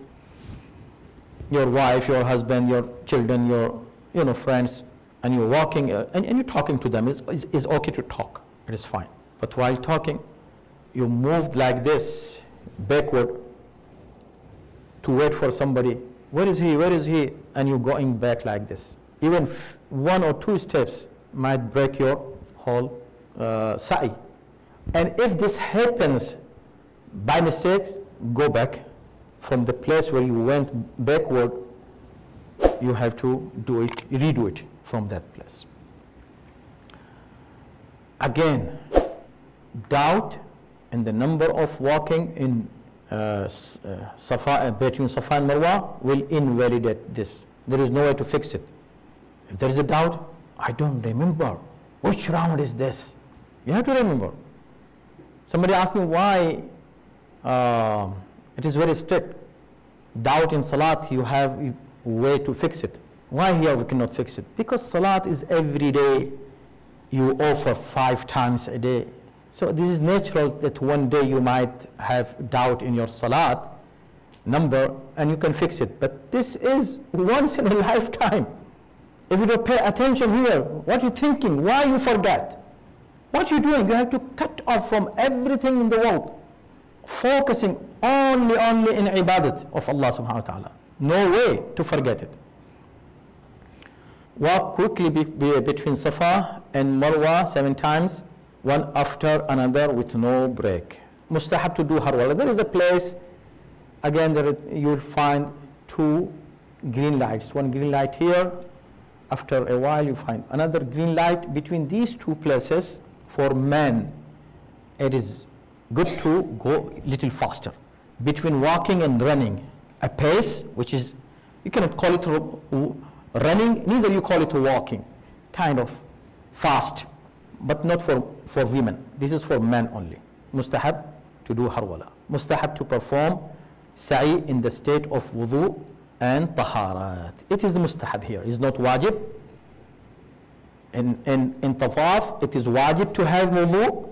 your wife, your husband, your children, your friends, and you're walking and you're talking to them. It's okay to talk, it is fine. But while talking, you moved like this, backward, to wait for somebody. Where is he? Where is he? And you're going back like this. Even 1 or 2 steps might break your whole sa'i. And if this happens by mistake, go back from the place where you went backward. You have to do it, redo it from that place. Again, doubt in the number of walking in Safa, between Safa and Marwa will invalidate this. There is no way to fix it. If there is a doubt, I don't remember. Which round is this? You have to remember. Somebody asked me why it is very strict. Doubt in Salat, you have a way to fix it. Why here we cannot fix it? Because Salat is every day. You offer 5 times a day. So this is natural that one day you might have doubt in your Salat number and you can fix it. But this is once in a lifetime. If you don't pay attention here, what are you thinking? Why you forget? What are you doing? You have to cut off from everything in the world, focusing only in ibadat of Allah subhanahu wa ta'ala. No way to forget it. Walk quickly between Safa and Marwa 7 times, one after another with no break. Mustahab to do harwala. There is a place, again, you will find 2 green lights. One green light here. After a while, you find another green light. Between these 2 places, for men, it is good to go a little faster. Between walking and running, a pace, which is, you cannot call it running, neither you call it walking, kind of fast, but not for women. This is for men only. Mustahab to do harwala. Mustahab to perform sa'i in the state of wudu and taharat. It is mustahab here, it is not wajib. In tawaf, it is wajib to have wudu.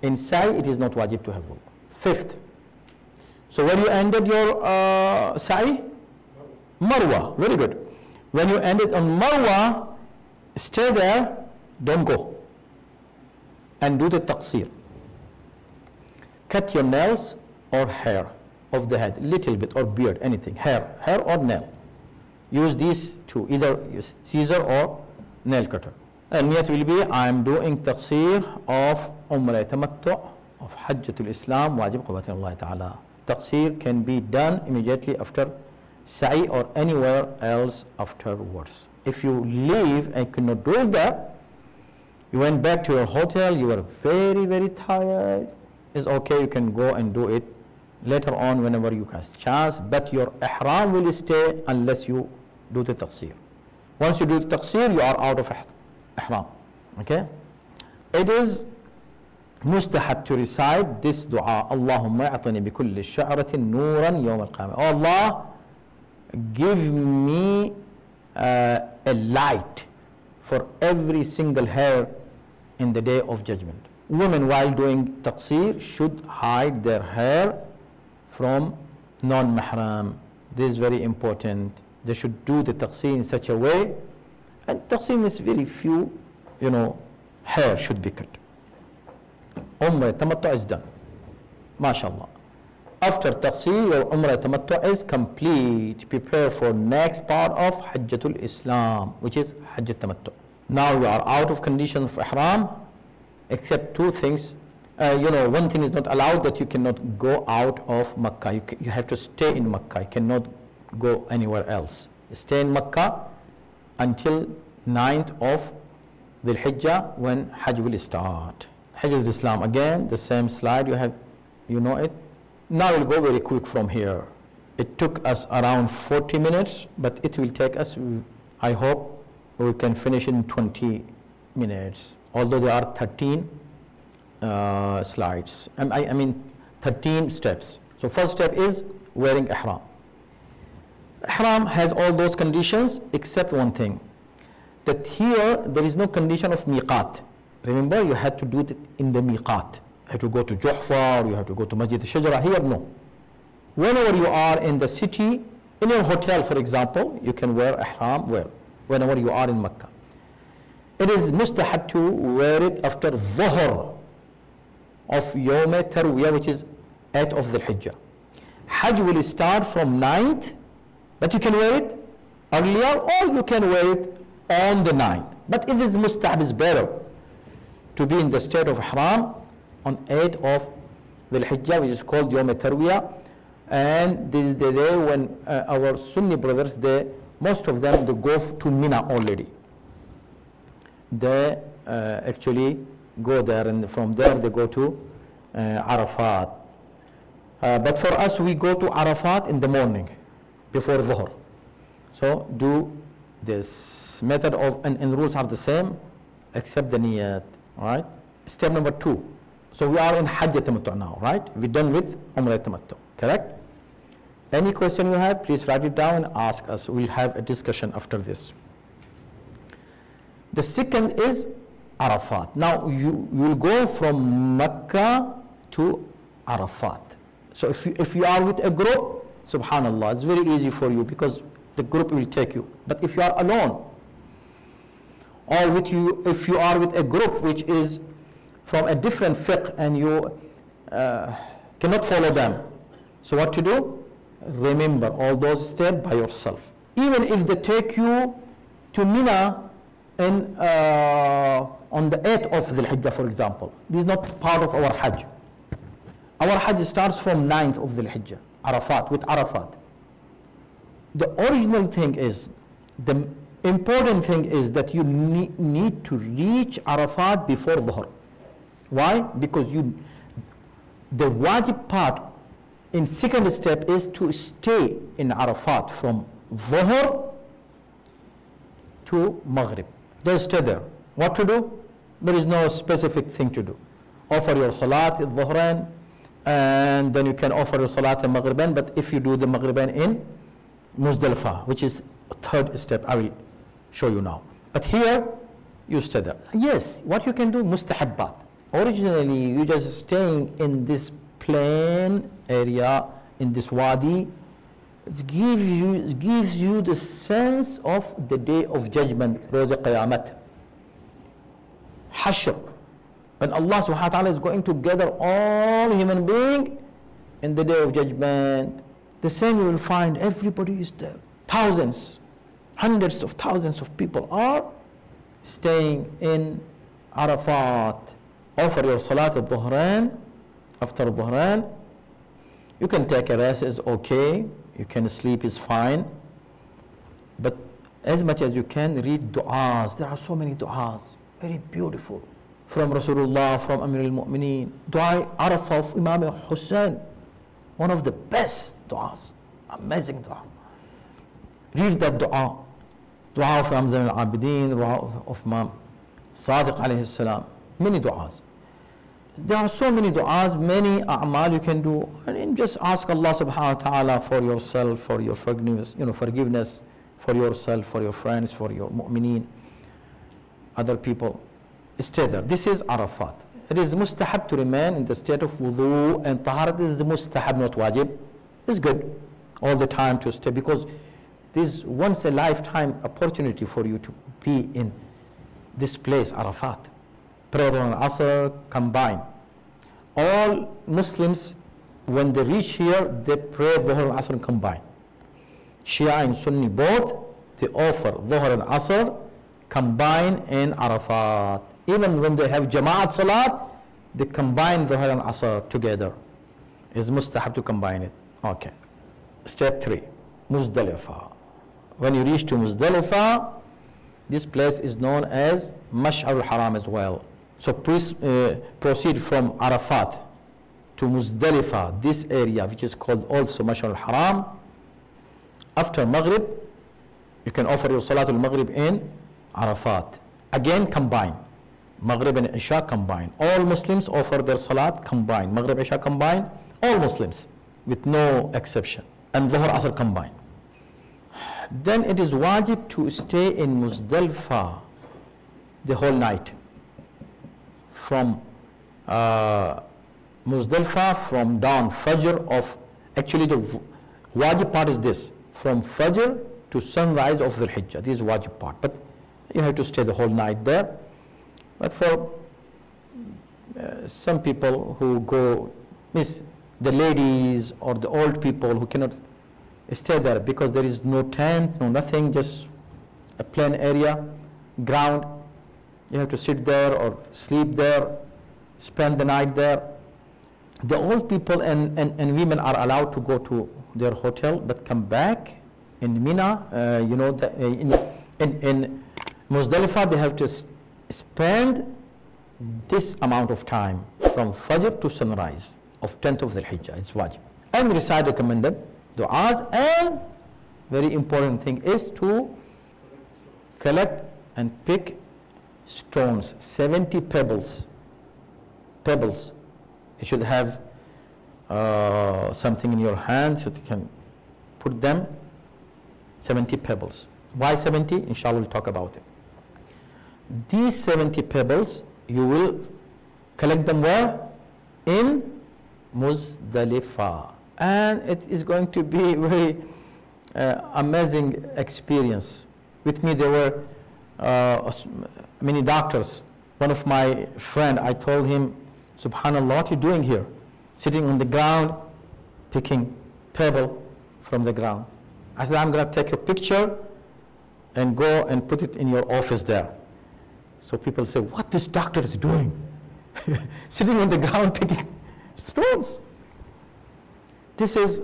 In sa'i, it is not wajib to have wudu. 5th. So where you ended your sa'i? Marwa, very good. When you ended on Marwa, stay there, don't go. And do the taqsir. Cut your nails or hair of the head, little bit, or beard, anything, hair or nail. Use these 2, either scissor or nail cutter. And niyat will be, I am doing taqsir of Umrah Tamattu of Hajjatul Islam, wajib quwwatan Allah ta'ala. Taqsir can be done immediately after sa'i or anywhere else afterwards. If you leave and cannot do it there, you went back to your hotel, you were very, very tired, it's okay, you can go and do it later on whenever you have chance, but your ihram will stay unless you do the taqsir. Once you do the taqsir, you are out of ihram. Okay? It is mustahab to recite this dua, Allahumma a'tani bi kulli sha'ratin nuran yawm al-qiyamah. Oh Allah, give me a light for every single hair in the day of judgment. Women, while doing taqsir, should hide their hair from non-mahram. This is very important. They should do the taqsir in such a way, and taqsir is very few, hair should be cut. Umrah Tamattu is done. MashaAllah. After taqsir, your Umrah Tamattu is complete. Prepare for next part of Hajjatul Islam, which is Hajj Tamattu. Now you are out of condition of ihram, except 2 things. One thing is not allowed, that you cannot go out of Makkah. You have to stay in Makkah. You cannot go anywhere else. Stay in Makkah until 9th of Dhul Hijjah, when Hajj will start. Hajj al-Islam, again, the same slide, you know it. Now we'll go very quick from here. It took us around 40 minutes, but it will take us, I hope, we can finish in 20 minutes. Although there are 13 slides, I mean 13 steps. So first step is wearing ihram. Ihram has all those conditions except one thing, that here there is no condition of miqat. Remember, you had to do it in the miqat. You have to go to Juhfa, or you have to go to Masjid al-Shajara. Here, no. Whenever you are in the city, in your hotel, for example, you can wear ihram whenever you are in Makkah. It is mustahab to wear it after Dhuhr of Yawm Tarwiyah, which is 8th of the Hijjah. Hajj will start from 9th, but you can wear it earlier, or you can wear it on the 9th. But it is mustahab, is better to be in the state of ihram on 8th of Dhul Hijjah, which is called Yom Tarwiyah. And this is the day when our Sunni brothers, most of them, they go to Mina already. They actually go there, and from there they go to Arafat. But for us, we go to Arafat in the morning, before Dhuhr. So do this method of, and rules are the same, except the niyat, right? Step number 2. So we are in Hajj Tamattu now, right? We're done with Umrah Tamattu, correct? Any question you have, please write it down and ask us. We'll have a discussion after this. The second is Arafat. Now you will go from Mecca to Arafat. So if you are with a group, subhanallah, it's very easy for you because the group will take you. But if you are alone, or if you are with a group which is from a different fiqh and you cannot follow them, so what to do? Remember all those steps by yourself. Even if they take you to Mina on the 8th of Dhul Hijjah, for example, this is not part of our Hajj. Our Hajj starts from 9th of Dhul Hijjah, Arafat, with Arafat. The original thing is, the important thing is that you need to reach Arafat before Dhuhr. Why? Because the wajib part in second step is to stay in Arafat from Dhuhr to Maghrib. They stay there. What to do? There is no specific thing to do. Offer your Salat al-Dhuhrain, and then you can offer your Salat al-Maghribain, but if you do the Maghribain in Muzdalifah, which is a third step, I will show you now. But here, you stay there. Yes, what you can do, mustahabbat. Originally, you just staying in this plain area, in this wadi. It gives you the sense of the day of judgment, Roz Qiyamat, Hashr, when Allah subhanahu wa ta'ala is going to gather all human beings in the day of judgment. The same you will find, everybody is there. Thousands, hundreds of thousands of people are staying in Arafat. Offer your Salat al-Dhuhrain, after Dhuhrain. You can take a rest, is okay. You can sleep, is fine. But as much as you can, read du'as. There are so many du'as, very beautiful. From Rasulullah, from Amir al-Mu'mineen. Du'a Arafah of Imam Husaini, one of the best du'as, amazing du'a. Read that du'a. Du'a of Ramzan al-Abidin, du'a of Imam Sadiq alayhi salam. Many du'as. There are so many du'as, many a'mal you can do, and just ask Allah subhanahu wa ta'ala for yourself, for your forgiveness, forgiveness for yourself, for your friends, for your mu'mineen, other people. Stay there. This is Arafat. It is mustahab to remain in the state of wudu, and taharat is mustahab, not wajib. It's good all the time to stay, because this is once a lifetime opportunity for you to be in this place, Arafat. Prayer and Asr combine. All Muslims, when they reach here, they pray Dhuhr and Asr combine. Shia and Sunni both, they offer Dhuhr and Asr combine in Arafat. Even when they have Jama'at Salat, they combine Dhuhr and Asr together. It's mustahab to combine it. Okay. Step 3, Muzdalifah. When you reach to Muzdalifah, this place is known as Mash'ar al-Haram as well. So please proceed from Arafat to Muzdalifah, this area which is called also Mash'ar al-Haram. After Maghrib, you can offer your Salatul Maghrib in Arafat. Again combine. Maghrib and Isha combine. All Muslims offer their Salat combine. Maghrib, Isha combine. All Muslims with no exception. And Dhuhr, Asr combine. Then it is wajib to stay in Muzdalifah the whole night. From Muzdalifah, from dawn, Fajr of, actually the wajib part is this, from Fajr to sunrise of Dhul Hijjah. This is wajib part, but you have to stay the whole night there. But for some people who go, means the ladies or the old people who cannot stay there because there is no tent, no nothing, just a plain area, ground. You have to sit there or sleep there, spend the night there. The old people and women are allowed to go to their hotel, but come back in Mina. In Muzdalifah, they have to spend this amount of time from Fajr to sunrise of 10th of the Hijjah. It's wajib. And recite recommended du'as, and very important thing is to collect and pick stones, 70 pebbles. Pebbles. You should have something in your hand so you can put them. 70 pebbles. Why 70? Inshallah, we'll talk about it. These 70 pebbles, you will collect them where? In Muzdalifah. And it is going to be a very amazing experience. With me, there were many doctors. One of my friend, I told him, Subhanallah, what are you doing here? Sitting on the ground, picking pebble from the ground. I said, I'm going to take a picture and go and put it in your office there. So people say, what this doctor is doing? Sitting on the ground picking stones. This is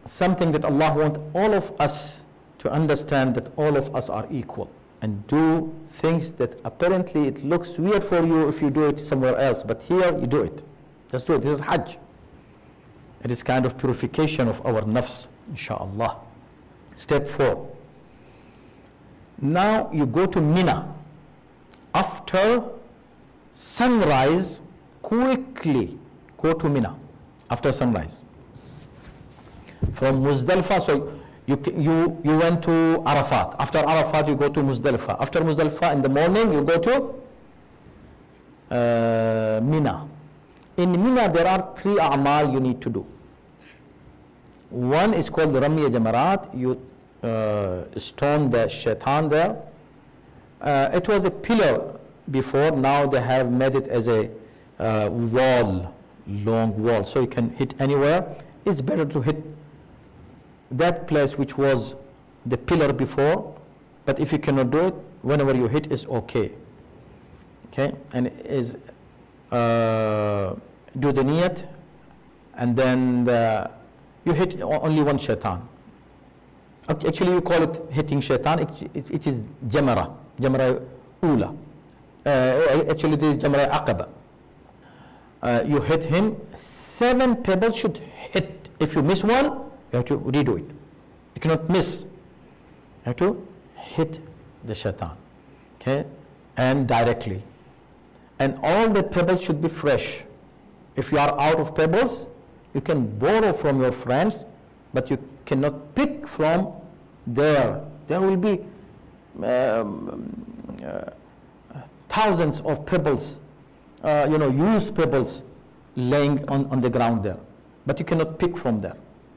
something that Allah wants all of us to understand, that all of us are equal, and do things that apparently it looks weird for you if you do it somewhere else, but here you do it. Just do it. This is Hajj. It is kind of purification of our nafs, inshaAllah. Step 4. Now you go to Mina. After sunrise, quickly go to Mina after sunrise. From Muzdalifah, so you went to Arafat. After Arafat, you go to Muzdalifah. After Muzdalifah, in the morning, you go to Mina. In Mina, there are 3 a'mal you need to do. One is called the Ramya Jamarat. You stone the shaitan there. It was a pillar before. Now they have made it as a wall, long wall, so you can hit anywhere. It's better to hit that place which was the pillar before, but if you cannot do it, whenever you hit is okay. Okay, and it is do the niyat, and then you hit only one shaitan. Actually, you call it hitting shaitan. It is jamara ula. Actually, this is jamara aqaba. You hit him. 7 pebbles should hit. If you miss one, you have to redo it. You cannot miss. You have to hit the shaitan. Okay, and directly. And all the pebbles should be fresh. If you are out of pebbles, you can borrow from your friends, but you cannot pick from there. There will be thousands of pebbles, used pebbles laying on the ground there. But you cannot pick from there.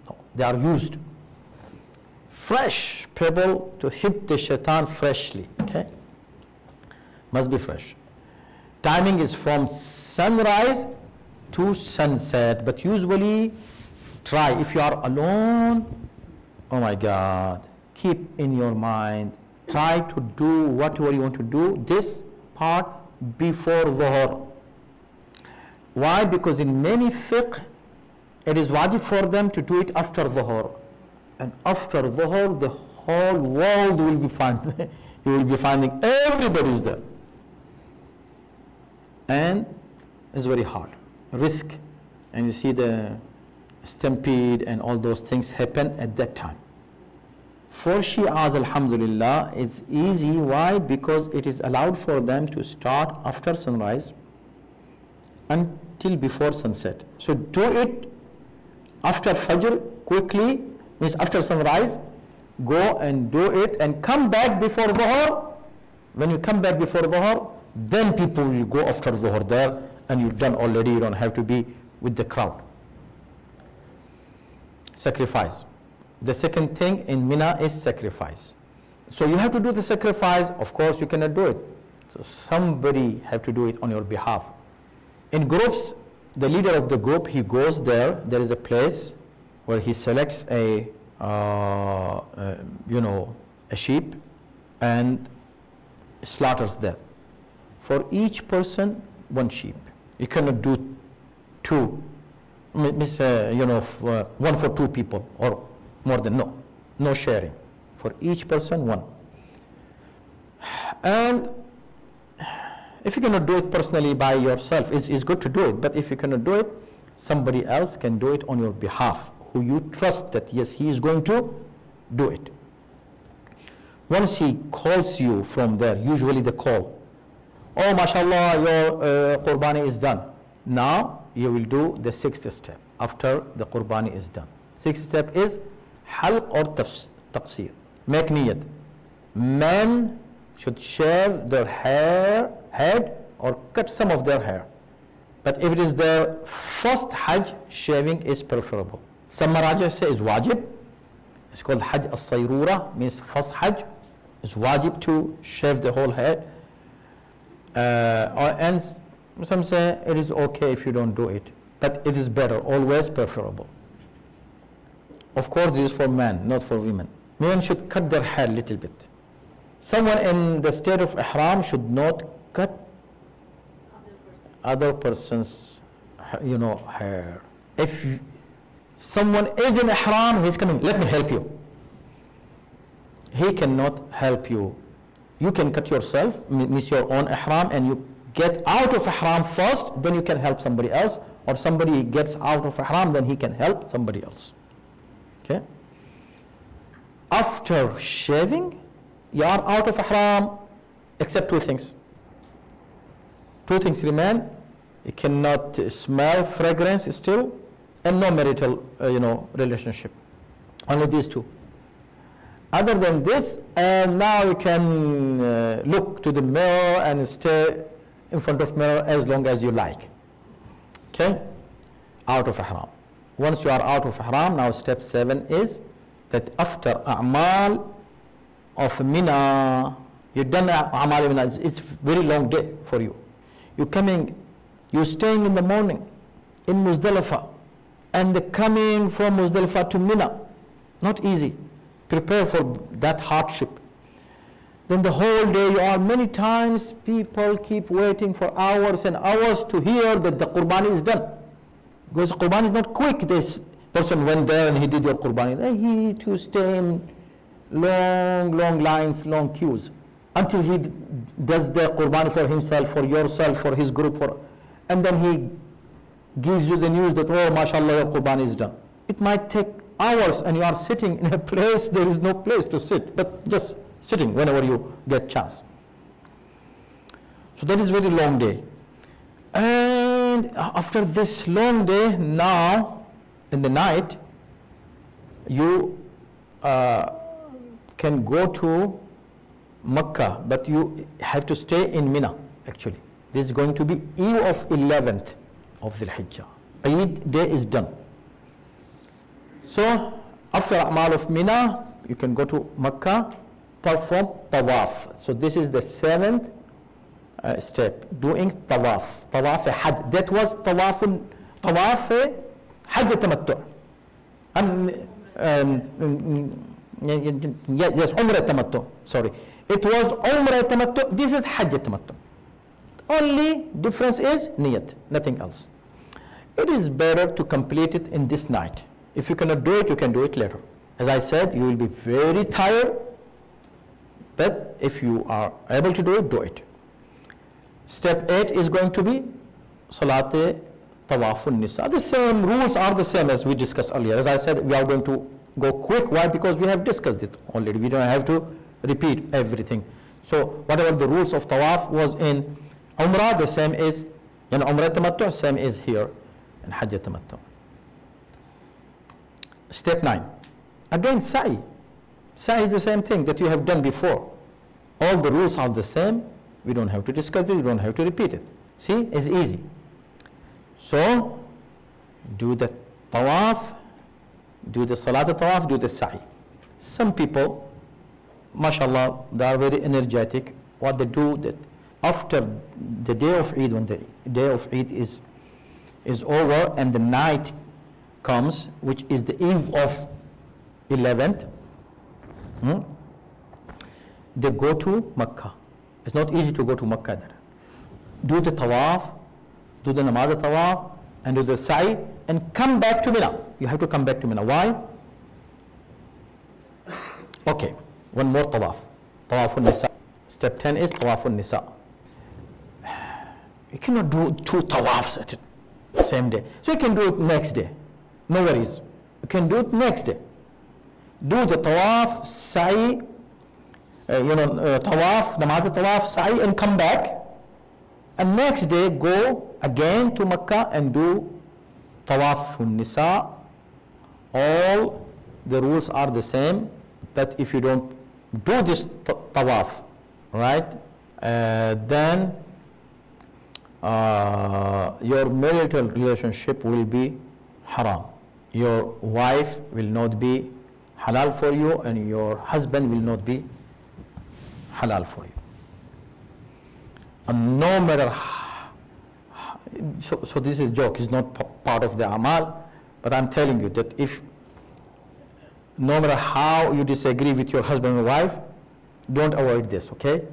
No, they are used. Fresh pebble to hit the shaitan freshly. Okay? Must be fresh. Timing is from sunrise to sunset, but usually try, if you are alone, oh my God, keep in your mind, try to do whatever you want to do, this part before Dhuhr. Why? Because in many fiqh, it is wajib for them to do it after Dhuhr. And after Dhuhr, the whole world will be finding, you will be finding everybody is there. And it's very hard. Risk. And you see the stampede and all those things happen at that time. For Shi'as, alhamdulillah, it's easy. Why? Because it is allowed for them to start after sunrise until before sunset. So do it after Fajr quickly, means after sunrise, go and do it and come back before Dhuhr. When you come back before Dhuhr, then people will go after Dhuhr there, and you've done already, you don't have to be with the crowd. Sacrifice. The second thing in Mina is sacrifice. So you have to do the sacrifice. Of course, you cannot do it. So somebody have to do it on your behalf. In groups, the leader of the group, he goes there. There is a place where he selects a sheep and slaughters there. For each person, 1 sheep. You cannot do 2 one for two people or more than, no sharing. For each person, one. And if you cannot do it personally by yourself, it's good to do it, but if you cannot do it, somebody else can do it on your behalf, who you trust that, yes, he is going to do it. Once he calls you from there, usually the call, oh, mashallah, your qurbani is done. Now you will do the sixth step after the qurbani is done. Sixth step is halq or taqsir. Make niyat. Men should shave their head or cut some of their hair. But if it is their first Hajj, shaving is preferable. Some Marajah say is wajib. It's called Hajj al-Sayrura, means first Hajj. It's wajib to shave the whole head. And some say it is okay if you don't do it. But it is better, always preferable. Of course, this is for men, not for women. Men should cut their hair a little bit. Someone in the state of ihram should not cut other person's hair. If someone is in ihram, he's coming, let me help you. He cannot help you. You can cut yourself, means your own ihram, and you get out of ihram first, then you can help somebody else, or somebody gets out of ihram, then he can help somebody else. Okay? After shaving, you are out of ihram, except two things. Two things remain. You cannot smell fragrance still, and no marital, relationship. Only these two. Other than this, and now you can look to the mirror and stay in front of mirror as long as you like. Okay? Out of ihram. Once you are out of ihram, now step 7 is that after a'mal of Mina, you've done a'mal of Mina, it's a very long day for you. You're staying in the morning in Muzdalifah, and coming from Muzdalifah to Mina, not easy. Prepare for that hardship. Then the whole day you are, many times people keep waiting for hours and hours to hear that the qurbani is done. Because qurbani is not quick. This person went there and he did your qurbani. He to stay in long lines, long queues, until he does the qurbani for himself, for yourself, for his group, and then he gives you the news that, oh, mashallah, your qurbani is done. It might take hours, and you are sitting in a place, there is no place to sit, but just sitting whenever you get chance. So that is very long day. And after this long day, now in the night, you can go to Makkah, but you have to stay in Mina, actually. This is going to be eve of 11th of the Hijjah. Eid day is done. So after A'mal of Mina, you can go to Makkah, perform tawaf. So this is the 7th step, doing tawaf. Tawaf Hajj. That was tawaf Hajj Tamattu. Yes, Umrah Tamattu. Sorry. It was Umrah Tamattu. This is Hajj Tamattu. Only difference is niyat, nothing else. It is better to complete it in this night. If you cannot do it, you can do it later. As I said, you will be very tired, but if you are able to do it, do it. Step 8 is going to be Salat Tawafun Nisa. The same rules are the same as we discussed earlier. As I said, we are going to go quick. Why? Because we have discussed it already. We don't have to repeat everything. So whatever the rules of Tawaf was in Umrah, the same is in Umrah Tamattu, same is here in Hajj Tamattu. Step 9. Again, Sa'i. Sa'i is the same thing that you have done before. All the rules are the same. We don't have to discuss it. We don't have to repeat it. See, it's easy. So, do the tawaf, do the salat tawaf, do the sa'i. Some people, mashallah, they are very energetic. What they do, that after the day of Eid, when the day of Eid is over and the night comes, which is the eve of 11th, they go to Makkah. It's not easy to go to Makkah there. Do the tawaf, do the namaz tawaf, and do the sa'i and come back to Mina. You have to come back to Mina. Why? Okay, one more tawaf. Tawafun nisa. Step 10 is tawafun nisa. You cannot do 2 tawafs at the same day. So you can do it next day. No worries. You can do it next day. Do the tawaf, sa'i, tawaf, namaz tawaf, sa'i, and come back. And next day go again to Mecca and do tawafun nisa. All the rules are the same, but if you don't do this tawaf, right, then your marital relationship will be haram. Your wife will not be halal for you, and your husband will not be halal for you. And no matter so this is joke, it's not part of the amal, but I'm telling you that if no matter how you disagree with your husband or wife, don't avoid this, okay?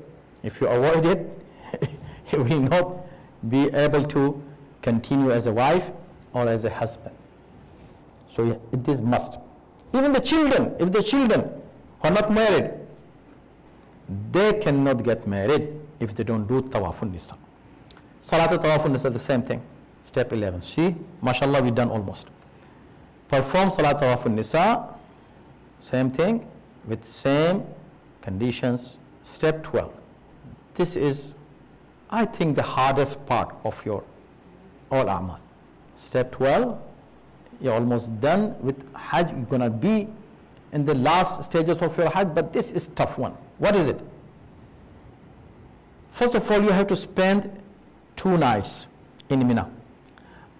If you avoid it, you will not be able to continue as a wife or as a husband. So it is must. Even the children, if the children are not married, they cannot get married if they don't do tawafun nisa. Salat tawafun nisa, the same thing. Step 11. See, mashallah, we've done almost. Perform salat tawafun nisa, same thing, with same conditions. Step 12. This is, I think, the hardest part of your all amal. Step 12, you're almost done with Hajj. You're going to be in the last stages of your Hajj, but this is tough one. What is it? First of all, you have to spend 2 nights in Mina.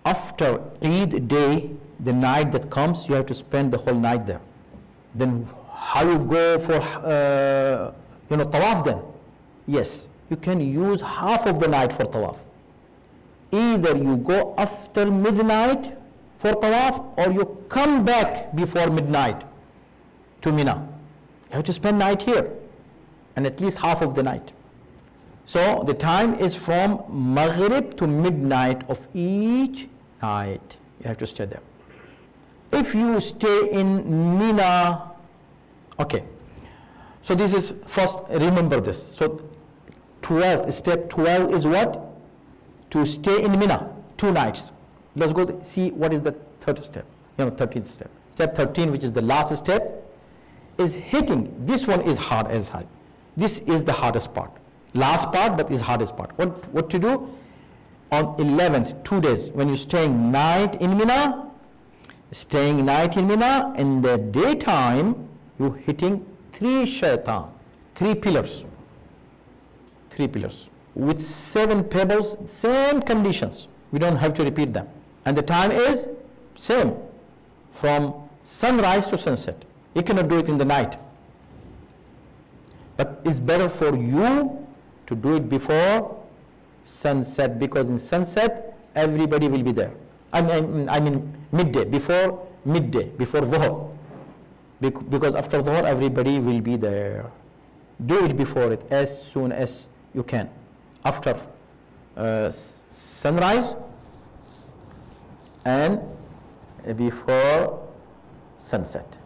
After Eid day, the night that comes, you have to spend the whole night there. Then how you go for tawaf then? Yes, you can use half of the night for tawaf. Either you go after midnight for tawaf, or you come back before midnight to Mina. You have to spend night here, and at least half of the night. So the time is from Maghrib to midnight of each night. You have to stay there. If you stay in Mina, okay. So this is first, remember this. So 12, step 12 is what? To stay in Mina, 2 nights. Let's go see what is the third step, 13th step. Step 13, which is the last step, is hitting. This one is hard as hell. This is the hardest part. Last part, but is hardest part. What to do? On 11th, 2 days, when you're staying night in Mina, in the daytime, you're hitting 3 shaitan, 3 pillars. 3 pillars. With 7 pebbles, same conditions. We don't have to repeat them. And the time is same, from sunrise to sunset. You cannot do it in the night. But it's better for you to do it before sunset, because in sunset, everybody will be there. I mean midday, before Dhuhr. Because after Dhuhr, everybody will be there. Do it before it, as soon as you can. After sunrise and before sunset.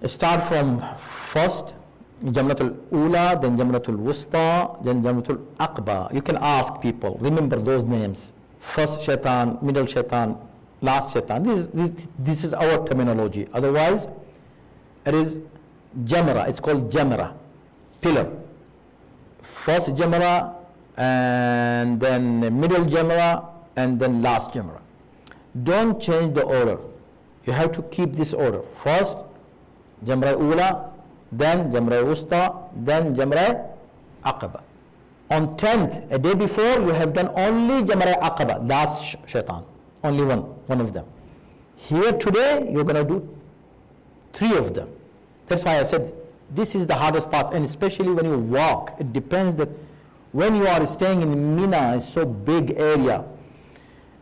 Start from first Jamratul Ula, then Jamratul Wusta, then Jamratul Aqba. You can ask people, remember those names. First shaitan, middle shaitan, last shaitan. This is our terminology. Otherwise, it is Jamra. It's called Jamra, pillar. First Jamra, and then middle Jamra, and then last Jamra. Don't change the order. You have to keep this order. First Jamra Ula, then Jamra Wusta, then Jamra Aqaba. On 10th, a day before, you have done only Jamra Aqaba, last shaitan, only one of them. Here today, you're going to do 3 of them. That's why I said this is the hardest part, and especially when you walk. It depends that when you are staying in Mina, it's so big area,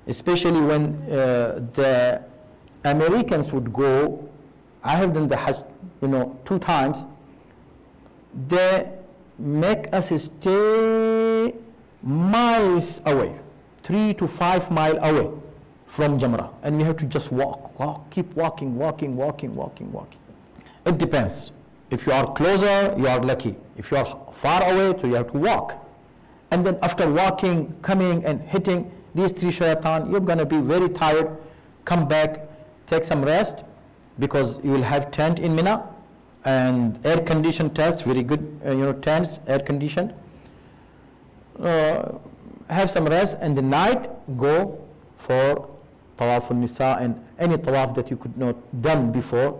especially when the Americans would go. I have done the Hajj, 2 times. They make us stay miles away, 3 to 5 miles away from Jamrah, and we have to just walk, keep walking. It depends. If you are closer, you are lucky. If you are far away, so you have to walk. And then after walking, coming and hitting these 3 shaitan, you're going to be very tired. Come back, take some rest, because you will have tent in Mina and air-conditioned tents, very good tents, air-conditioned. Have some rest, and the night go for Tawaf al-Nisa and any Tawaf that you could not done before,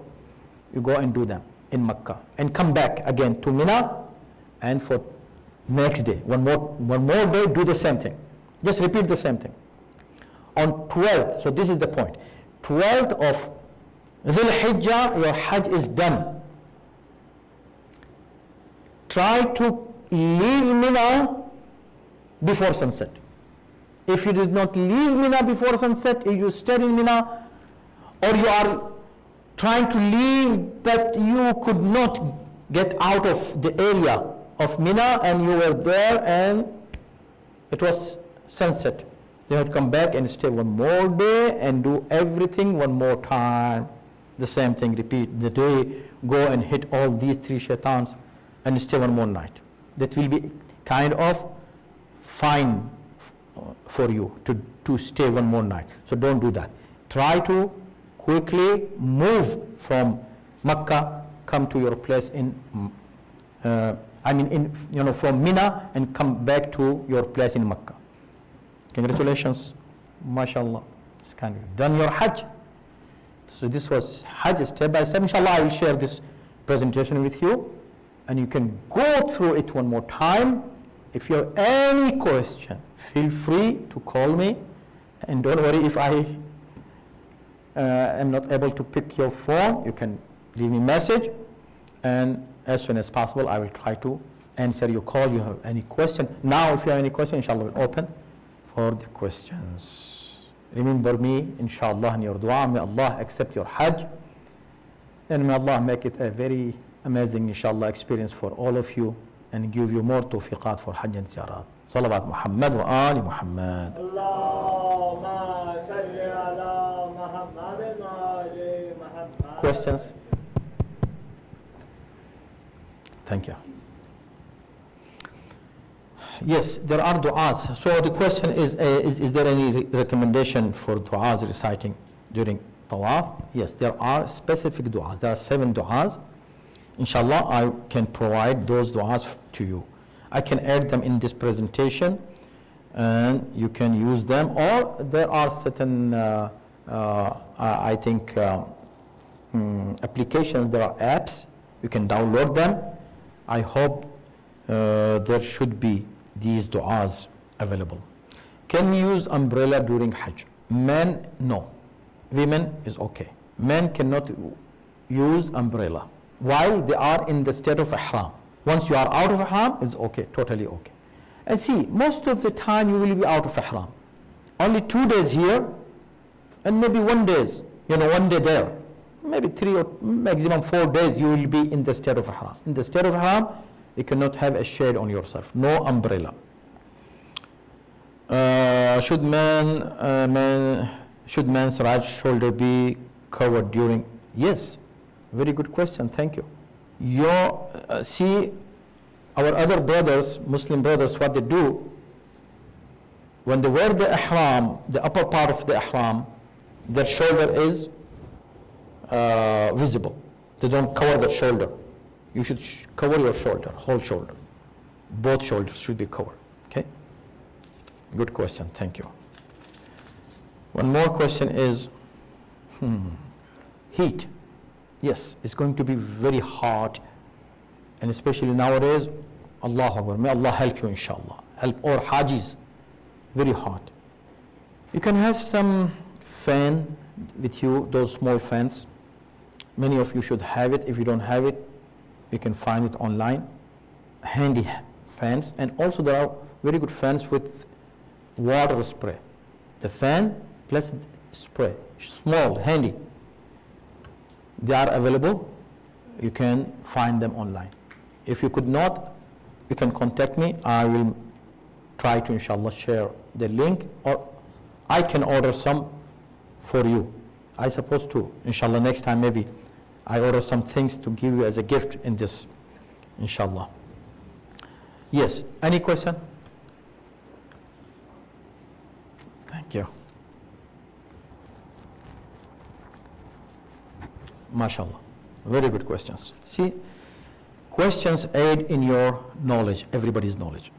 you go and do them in Makkah and come back again to Mina, and for next day, one more day, do the same thing. Just repeat the same thing. On 12th, so this is the point, 12th of Dhul Hijjah, your Hajj is done. Try to leave Mina before sunset. If you did not leave Mina before sunset, if you stayed in Mina, or you are trying to leave but you could not get out of the area of Mina and you were there and it was sunset, you have to come back and stay one more day and do everything one more time. The same thing, repeat the day, go and hit all these 3 shaitans and stay one more night. That will be kind of fine for you to stay one more night. So don't do that. Try to quickly move from Makkah, come to your place in from Mina and come back to your place in Makkah. Congratulations, mashallah. It's kind of done your Hajj. So this was Hajj step by step. Inshallah, I will share this presentation with you and you can go through it one more time. If you have any question, feel free to call me, and don't worry if I am not able to pick your phone, you can leave me a message, and as soon as possible I will try to answer your call. You have any question? Now if you have any question, inshallah we'll open for the questions. Remember me, inshallah, in your dua. May Allah accept your Hajj, and may Allah make it a very amazing, inshallah, experience for all of you, and give you more tawfiqat for Hajj and Ziyarat. Salawat Muhammad wa Ali Muhammad. Allahumma salli ala Muhammad wa ali Muhammad. Questions? Thank you. Yes, there are du'as. So the question is there any recommendation for du'as reciting during tawaf? Yes, there are specific du'as. There are 7 du'as. Inshallah, I can provide those du'as to you. I can add them in this presentation and you can use them, or there are certain I think applications, there are apps, you can download them. I hope there should be these du'as available. Can we use umbrella during Hajj? Men, no. Women is okay. Men cannot use umbrella while they are in the state of ihram. Once you are out of ihram, it's okay, totally okay. And see, most of the time you will be out of ihram. Only 2 days here, and maybe 1 day, 1 day there. Maybe 3 or maximum 4 days you will be in the state of ihram. In the state of ihram, you cannot have a shade on yourself, no umbrella. Should man's right shoulder be covered during? Yes. Very good question, thank you. See, our other brothers, Muslim brothers, what they do, when they wear the ihram, the upper part of the ihram, their shoulder is visible. They don't cover the shoulder. You should cover your shoulder, whole shoulder. Both shoulders should be covered, okay? Good question, thank you. One more question is, heat. Yes, it's going to be very hot, and especially nowadays, Allahu Akbar, may Allah help you, inshallah. Help all Hajis, very hot. You can have some fan with you, those small fans. Many of you should have it. If you don't have it, you can find it online. Handy fans, and also there are very good fans with water spray. The fan plus spray, small, handy. They are available. You can find them online. If you could not, you can contact me. I will try to inshallah share the link, or I can order some for you. I suppose to, inshallah, next time maybe I order some things to give you as a gift in this, inshallah. Yes, any question? Thank you. MashaAllah. Very good questions. See, questions aid in your knowledge, everybody's knowledge.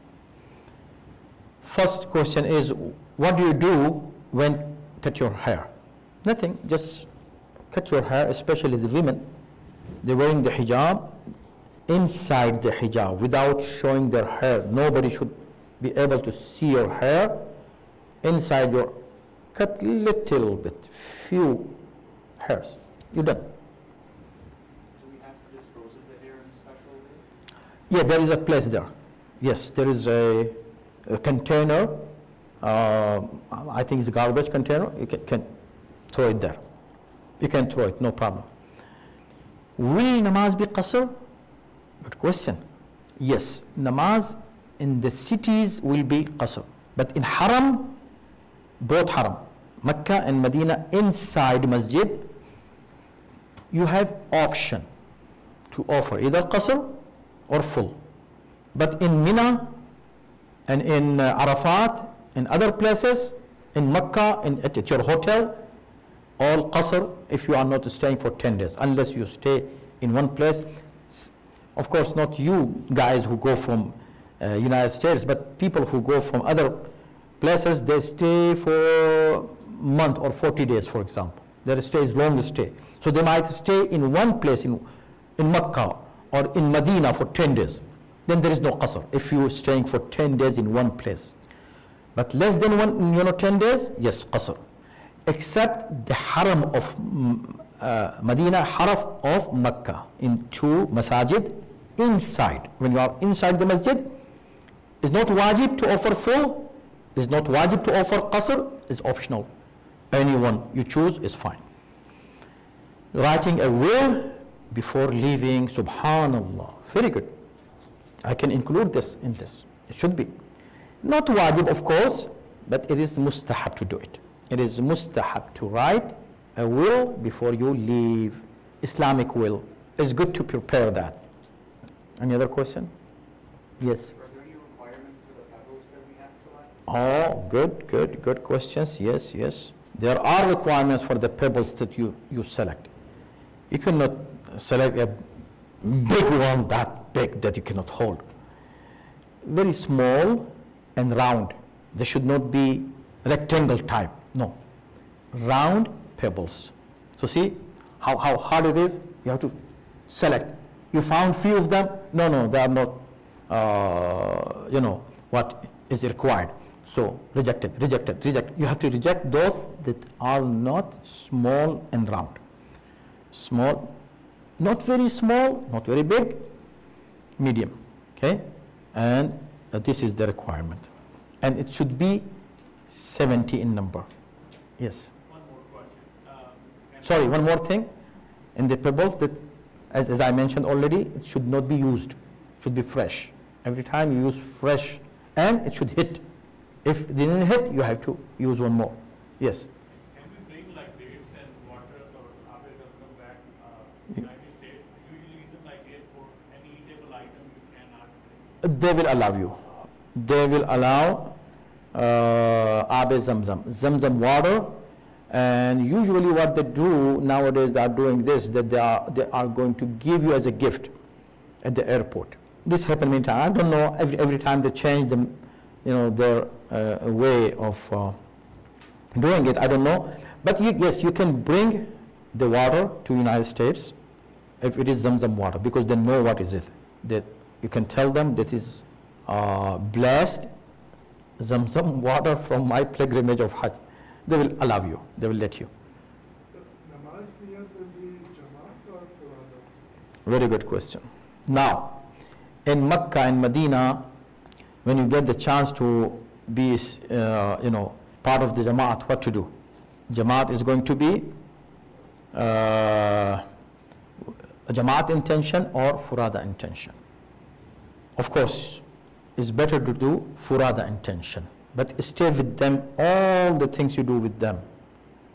First question is, what do you do when cut your hair? Nothing, just cut your hair, especially the women. They're wearing the hijab, inside the hijab, without showing their hair. Nobody should be able to see your hair. Inside your, cut little bit, few hairs. You're done. Do we have to dispose of the hair in a special way? Yeah, there is a place there. Yes, there is a container. I think it's a garbage container. You can throw it there. You can throw it, no problem. Will namaz be qasr? Good question. Yes, namaz in the cities will be qasr. But in haram, both haram, Mecca and Medina, inside masjid, you have option to offer either qasr or full. But in Mina and in Arafat, in other places, in Mecca, at your hotel, all qasr if you are not staying for 10 days, unless you stay in one place. Of course, not you guys who go from United States, but people who go from other places, they stay for a month or 40 days, for example. Their stay is long stay. So they might stay in one place in Mecca or in Medina for 10 days. Then there is no qasr if you are staying for 10 days in one place. But less than 10 days, yes, qasr. Except the haram of Medina, haram of Mecca, in two masajid inside. When you are inside the masjid, it's not wajib to offer full, it's not wajib to offer qasr, it's optional. Anyone you choose is fine. Writing a will before leaving, subhanallah, very good. I can include this in this. It should be. Not wajib, of course, but it is mustahab to do it. It is mustahab to write a will before you leave. Islamic will. It's good to prepare that. Any other question? Yes. Are there any requirements for the pebbles that we have to like? Oh, good questions. Yes. There are requirements for the pebbles that you select. You cannot select a big one, that big that you cannot hold. Very small and round. They should not be rectangle type. No. Round pebbles. So see how hard it is? You have to select. You found few of them? No, they are not, what is required. So rejected. You have to reject those that are not small and round. Small, not very small, not very big, medium, okay? And this is the requirement. And it should be 70 in number. Yes. One more question. Sorry, one more thing. In the pebbles, that, as I mentioned already, it should not be used. It should be fresh. Every time you use fresh, and it should hit. If it didn't hit, you have to use one more. Yes. Can we bring like dates and water or Abidi back United States? Usually it's like airport, any eatable item you cannot bring. They will allow you. They will allow Zamzam water, and usually what they do nowadays, they are doing this, that they are going to give you as a gift at the airport. This happened many times. I don't know, every time they change them, their way of doing it, I don't know. But yes, you can bring the water to United States if it is Zamzam water, because they know what is it. That you can tell them this is blessed Zamzam water from my pilgrimage of Hajj. They will allow you. They will let you. Namaz niyat will be Jamaat or Furada? Very good question. Now, in Mecca and Medina, when you get the chance to be, part of the Jamaat, what to do? Jamaat is going to be a Jamaat intention or Furada intention. Of course, it's better to do furada intention. But stay with them, all the things you do with them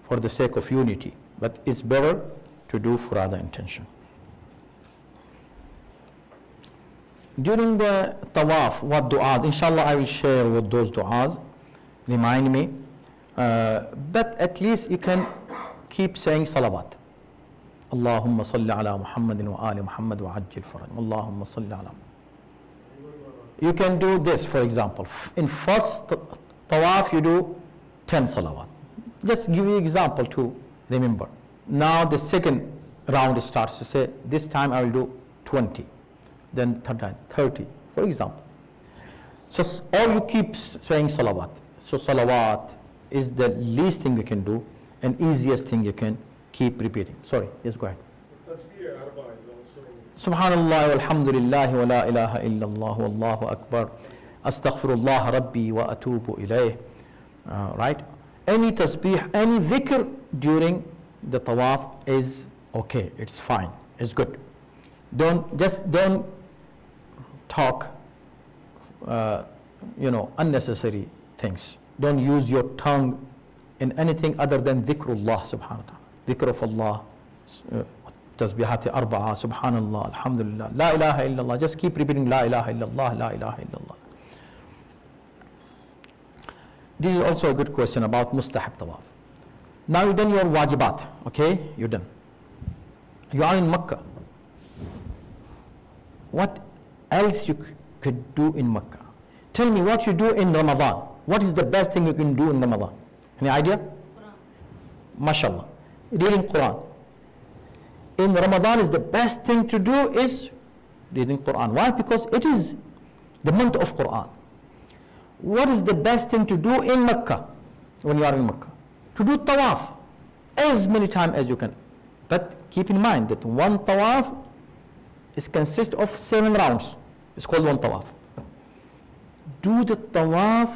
for the sake of unity. But it's better to do furada intention. During the tawaf, what du'as? Inshallah, I will share what those du'as. Remind me. But at least you can keep saying salawat. Allahumma salli ala Muhammadin wa ali Muhammad wa ajjil faraj. Allahumma salli ala. You can do this, for example. In first tawaf, you do 10 salawat. Just give you example to remember. Now the second round starts to say, this time I will do 20. Then third time, 30, for example. So or you keep saying salawat. So salawat is the least thing you can do and easiest thing you can keep repeating. Sorry, yes, go ahead. Tasbih arba is also. Subhanallah walhamdulillah wa la ilaha illallah wallahu akbar. Astaghfirullah rabbi wa atubu ilayh. Right? Any tasbih, any dhikr during the tawaf is okay. It's fine. It's good. Don't talk, unnecessary things. Don't use your tongue in anything other than dhikrullah subhanahu wa ta'ala. Dhikr of Allah, tasbihati arba'a, subhanallah, alhamdulillah, la ilaha illallah. Just keep repeating la ilaha illallah, la ilaha illallah. This is also a good question about mustahab tawaf. Now you've done your wajibat, okay? You're done. You are in Makkah. What else you could do in Makkah? Tell me what you do in Ramadan. What is the best thing you can do in Ramadan? Any idea? Quran. MashaAllah. Reading Quran. In Ramadan is the best thing to do is reading Quran. Why? Because it is the month of Quran. What is the best thing to do in Makkah when you are in Makkah? To do tawaf as many times as you can. But keep in mind that one tawaf consists of 7 rounds. It's called one tawaf. Do the tawaf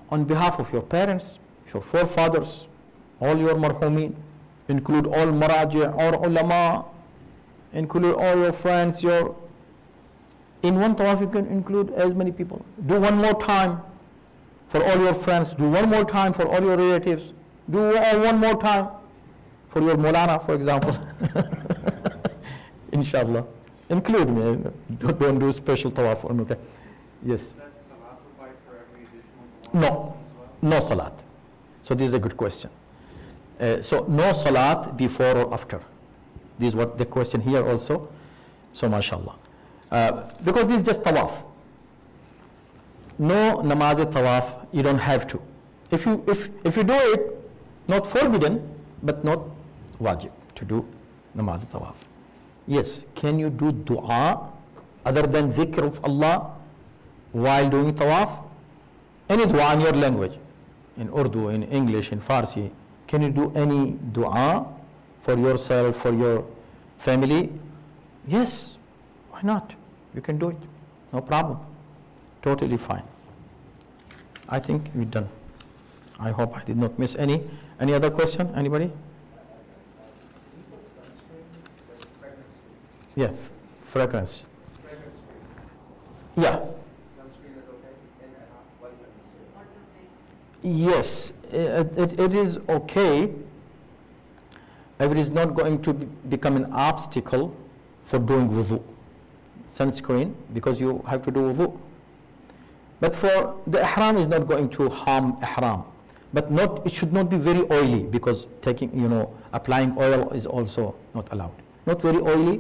on behalf of your parents, your forefathers, all your marhumin, include all maraji or ulama, include all your friends, in one tawaf you can include as many people. Do one more time for all your friends, do one more time for all your relatives, do one more time for your Maulana, for example. Inshallah. Include me. Don't do special tawaf for me, okay? Yes. Is that salat required for every additional tawaf? No salat. So this is a good question. So no salat before or after. This is what the question here also. So mashallah. Because this is just tawaf. No namaz tawaf, you don't have to. If you do it, not forbidden, but not wajib to do namaz tawaf. Yes, can you do dua other than dhikr of Allah while doing tawaf? Any dua in your language, in Urdu, in English, in Farsi. Can you do any dua for yourself, for your family? Yes, why not? You can do it, no problem. Totally fine. I think we're done. I hope I did not miss any. Any other question? Anybody? Yeah, fragrance. Yeah. Yes, it is okay if it is not going to become an obstacle for doing wudu. Sunscreen, because you have to do wudu. But for the ihram is not going to harm ihram. But it should not be very oily, because applying oil is also not allowed. Not very oily.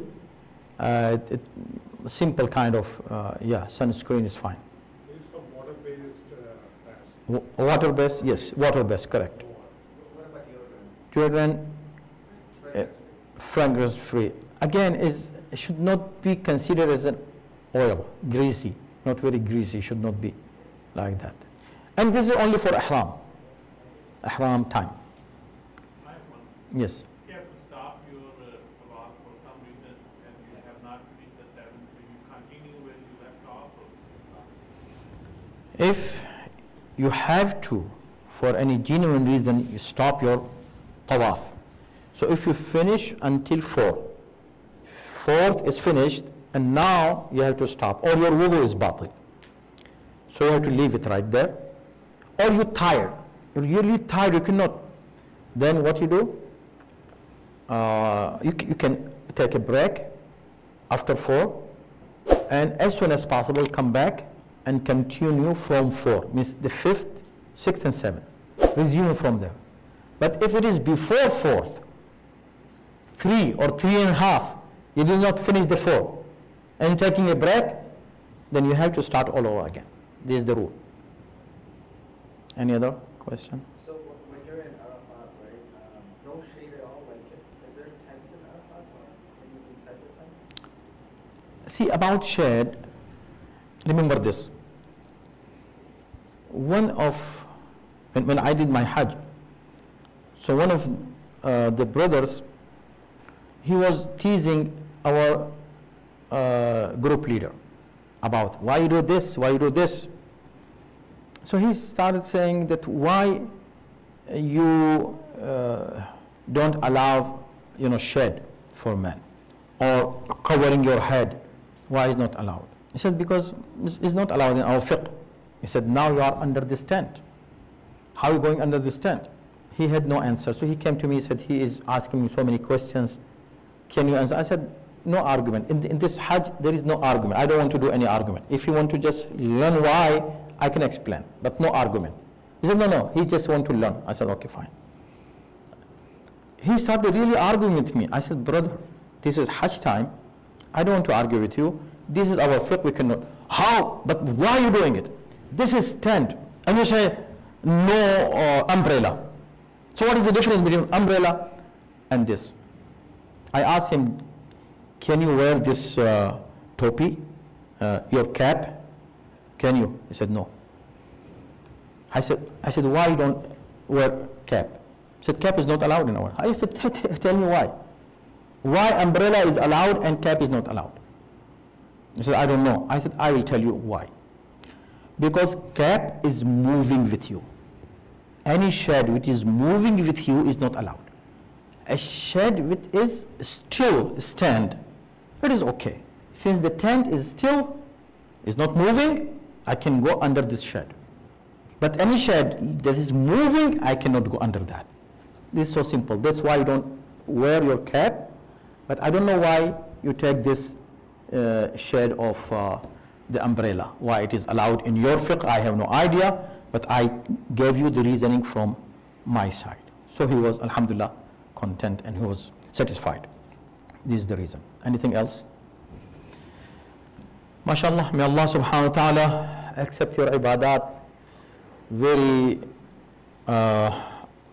Simple kind of sunscreen is fine. There is some water-based Water-based, yes, water-based, correct. What about deodorant? Deodorant, fragrance-free. Again, it should not be considered as an oil, greasy, not very greasy, should not be like that. And this is only for ihram time. I have one. Yes. You have to stop your tawaf for some reason and you have not reached the 7th. Will you continue where you left off? Or If you have to, for any genuine reason, you stop your tawaf. So if you finish until 4th is finished, and now you have to stop, or your wudu is batil. So you have to leave it right there. Or you're tired. You're really tired, you cannot. Then what you do? You can take a break after 4, and as soon as possible come back and continue from 4, means the 5th, 6th and 7th. Resume from there. But if it is before 4th, 3 or 3.5, you did not finish the 4, and taking a break, then you have to start all over again. This is the rule. Any other question? So when you're in Arafat, right, no shade at all, like, is there tents in Arafat or can you be inside the tent? See, about shade, remember this. When I did my Hajj, so one of the brothers, he was teasing our group leader about why you do this, why you do this. So he started saying that why you don't allow, shade for men, or covering your head. Why is not allowed? He said because it's not allowed in our fiqh. He said now you are under this tent. How are you going under this tent? He had no answer. So he came to me, he said he is asking me so many questions. Can you answer? I said no argument. In this Hajj there is no argument. I don't want to do any argument. If you want to just learn why, I can explain, but no argument. He said no, he just want to learn. I said okay, fine. He started really arguing with me. I said, brother, this is Hajj time. I don't want to argue with you. This is our fiqh, we cannot. How? But why are you doing it? This is tent. And you say, no umbrella. So what is the difference between umbrella and this? I asked him, can you wear this topi, your cap? Can you? He said, no. I said, why you don't wear cap? He said, cap is not allowed in our. I said, tell me why. Why umbrella is allowed and cap is not allowed? He said, I don't know. I said, I will tell you why. Because cap is moving with you. Any shade which is moving with you is not allowed. A shade which is still stand, it is okay. Since the tent is still, is not moving, I can go under this shade. But any shade that is moving, I cannot go under that. This is so simple. That's why you don't wear your cap. But I don't know why you take this shade of the umbrella, why it is allowed in your fiqh. I have no idea, but I gave you the reasoning from my side. So he was, alhamdulillah, content and he was satisfied. This is the reason. Anything else? MashaAllah, may Allah subhanahu wa ta'ala accept your ibadat. Very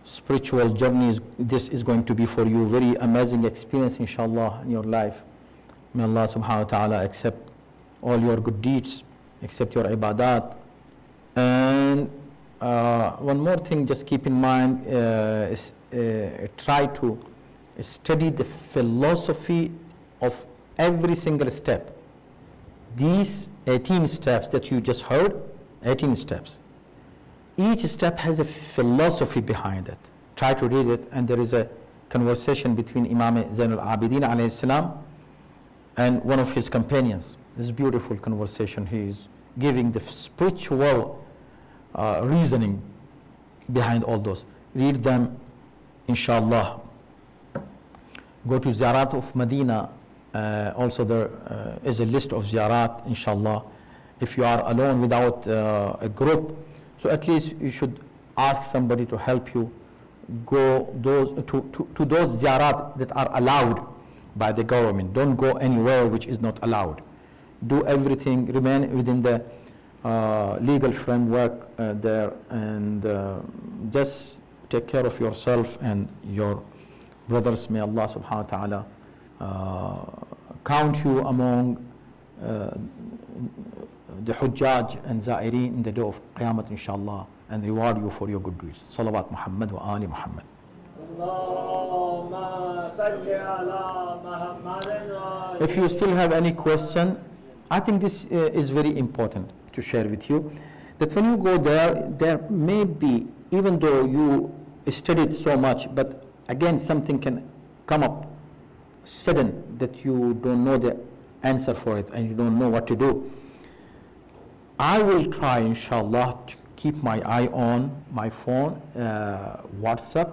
spiritual journey this is going to be for you. Very amazing experience, inshallah, in your life. May Allah subhanahu wa ta'ala accept all your good deeds, accept your ibadat. And one more thing, just keep in mind, try to study the philosophy of every single step. These 18 steps that you just heard, 18 steps. Each step has a philosophy behind it. Try to read it, and there is a conversation between Imam Zain al-Abidin alayhi salam and one of his companions. This is a beautiful conversation. He is giving the spiritual reasoning behind all those. Read them, inshallah. Go to Ziyarat of Medina. Also there is a list of Ziyarat, inshallah. If you are alone without a group, so at least you should ask somebody to help you go to those ziyarat that are allowed by the government. Don't go anywhere which is not allowed. Do everything, remain within the legal framework there, and just take care of yourself and your brothers. May Allah subhanahu wa ta'ala count you among the Hujjaj and Za'ireen in the day of Qiyamah, inshallah, and reward you for your good deeds. Salawat Muhammad wa Ali Muhammad. If you still have any question, I think this is very important to share with you, that when you go there, there may be, even though you studied so much, but again something can come up sudden that you don't know the answer for it and you don't know what to do. I will try, inshallah, to keep my eye on my phone, WhatsApp.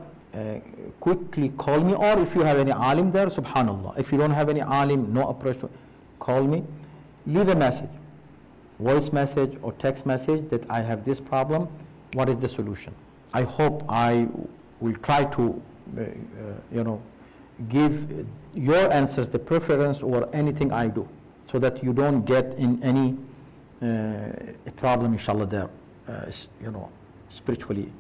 Quickly call me, or if you have any alim there, subhanallah. If you don't have any alim, no approach, call me. Leave a message, voice message or text message that I have this problem. What is the solution? I hope I will try to, give your answers the preference over anything I do, so that you don't get in any problem, inshallah, there, spiritually,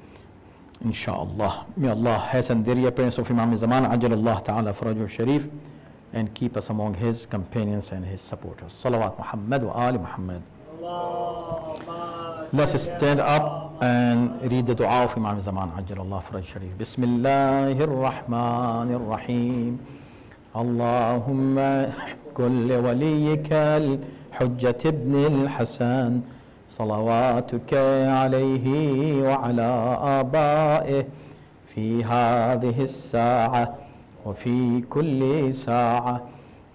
inshallah. May Allah hasten the reappearance of Imam Zaman, Ajalallah Ta'ala Farajul Sharif, and keep us among his companions and his supporters. Salawat Muhammad wa Ali Muhammad. Let's stand up and read the dua of Imam Zaman, Ajalallah Faraj Sharif. Bismillahir Rahmanir Rahim. Allahumma kulli waliyika al-Hujjat ibn al-Hasan. صلواتك عليه وعلى آبائه في هذه الساعة وفي كل ساعة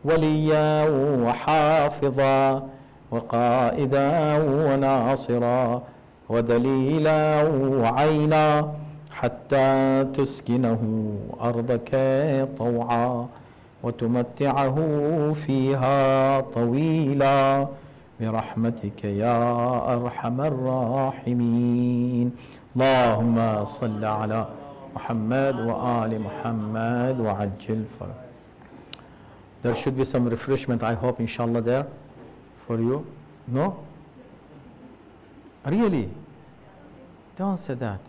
وليا وحافظا وقائدا وناصرا ودليلا وعينا حتى تسكنه أرضك طوعا وتمتعه فيها طويلا برحمتك يا أرحم الراحمين. اللهم صل على محمد وآل محمد وعجل فرج. There should be some refreshment, I hope, inshallah, there for you. No? Really? Don't say that.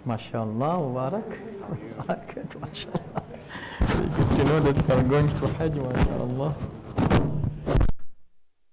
MashaAllah, Mubarak. Mubarak, MashaAllah. Very good to know that you are going to Hajj, MashaAllah.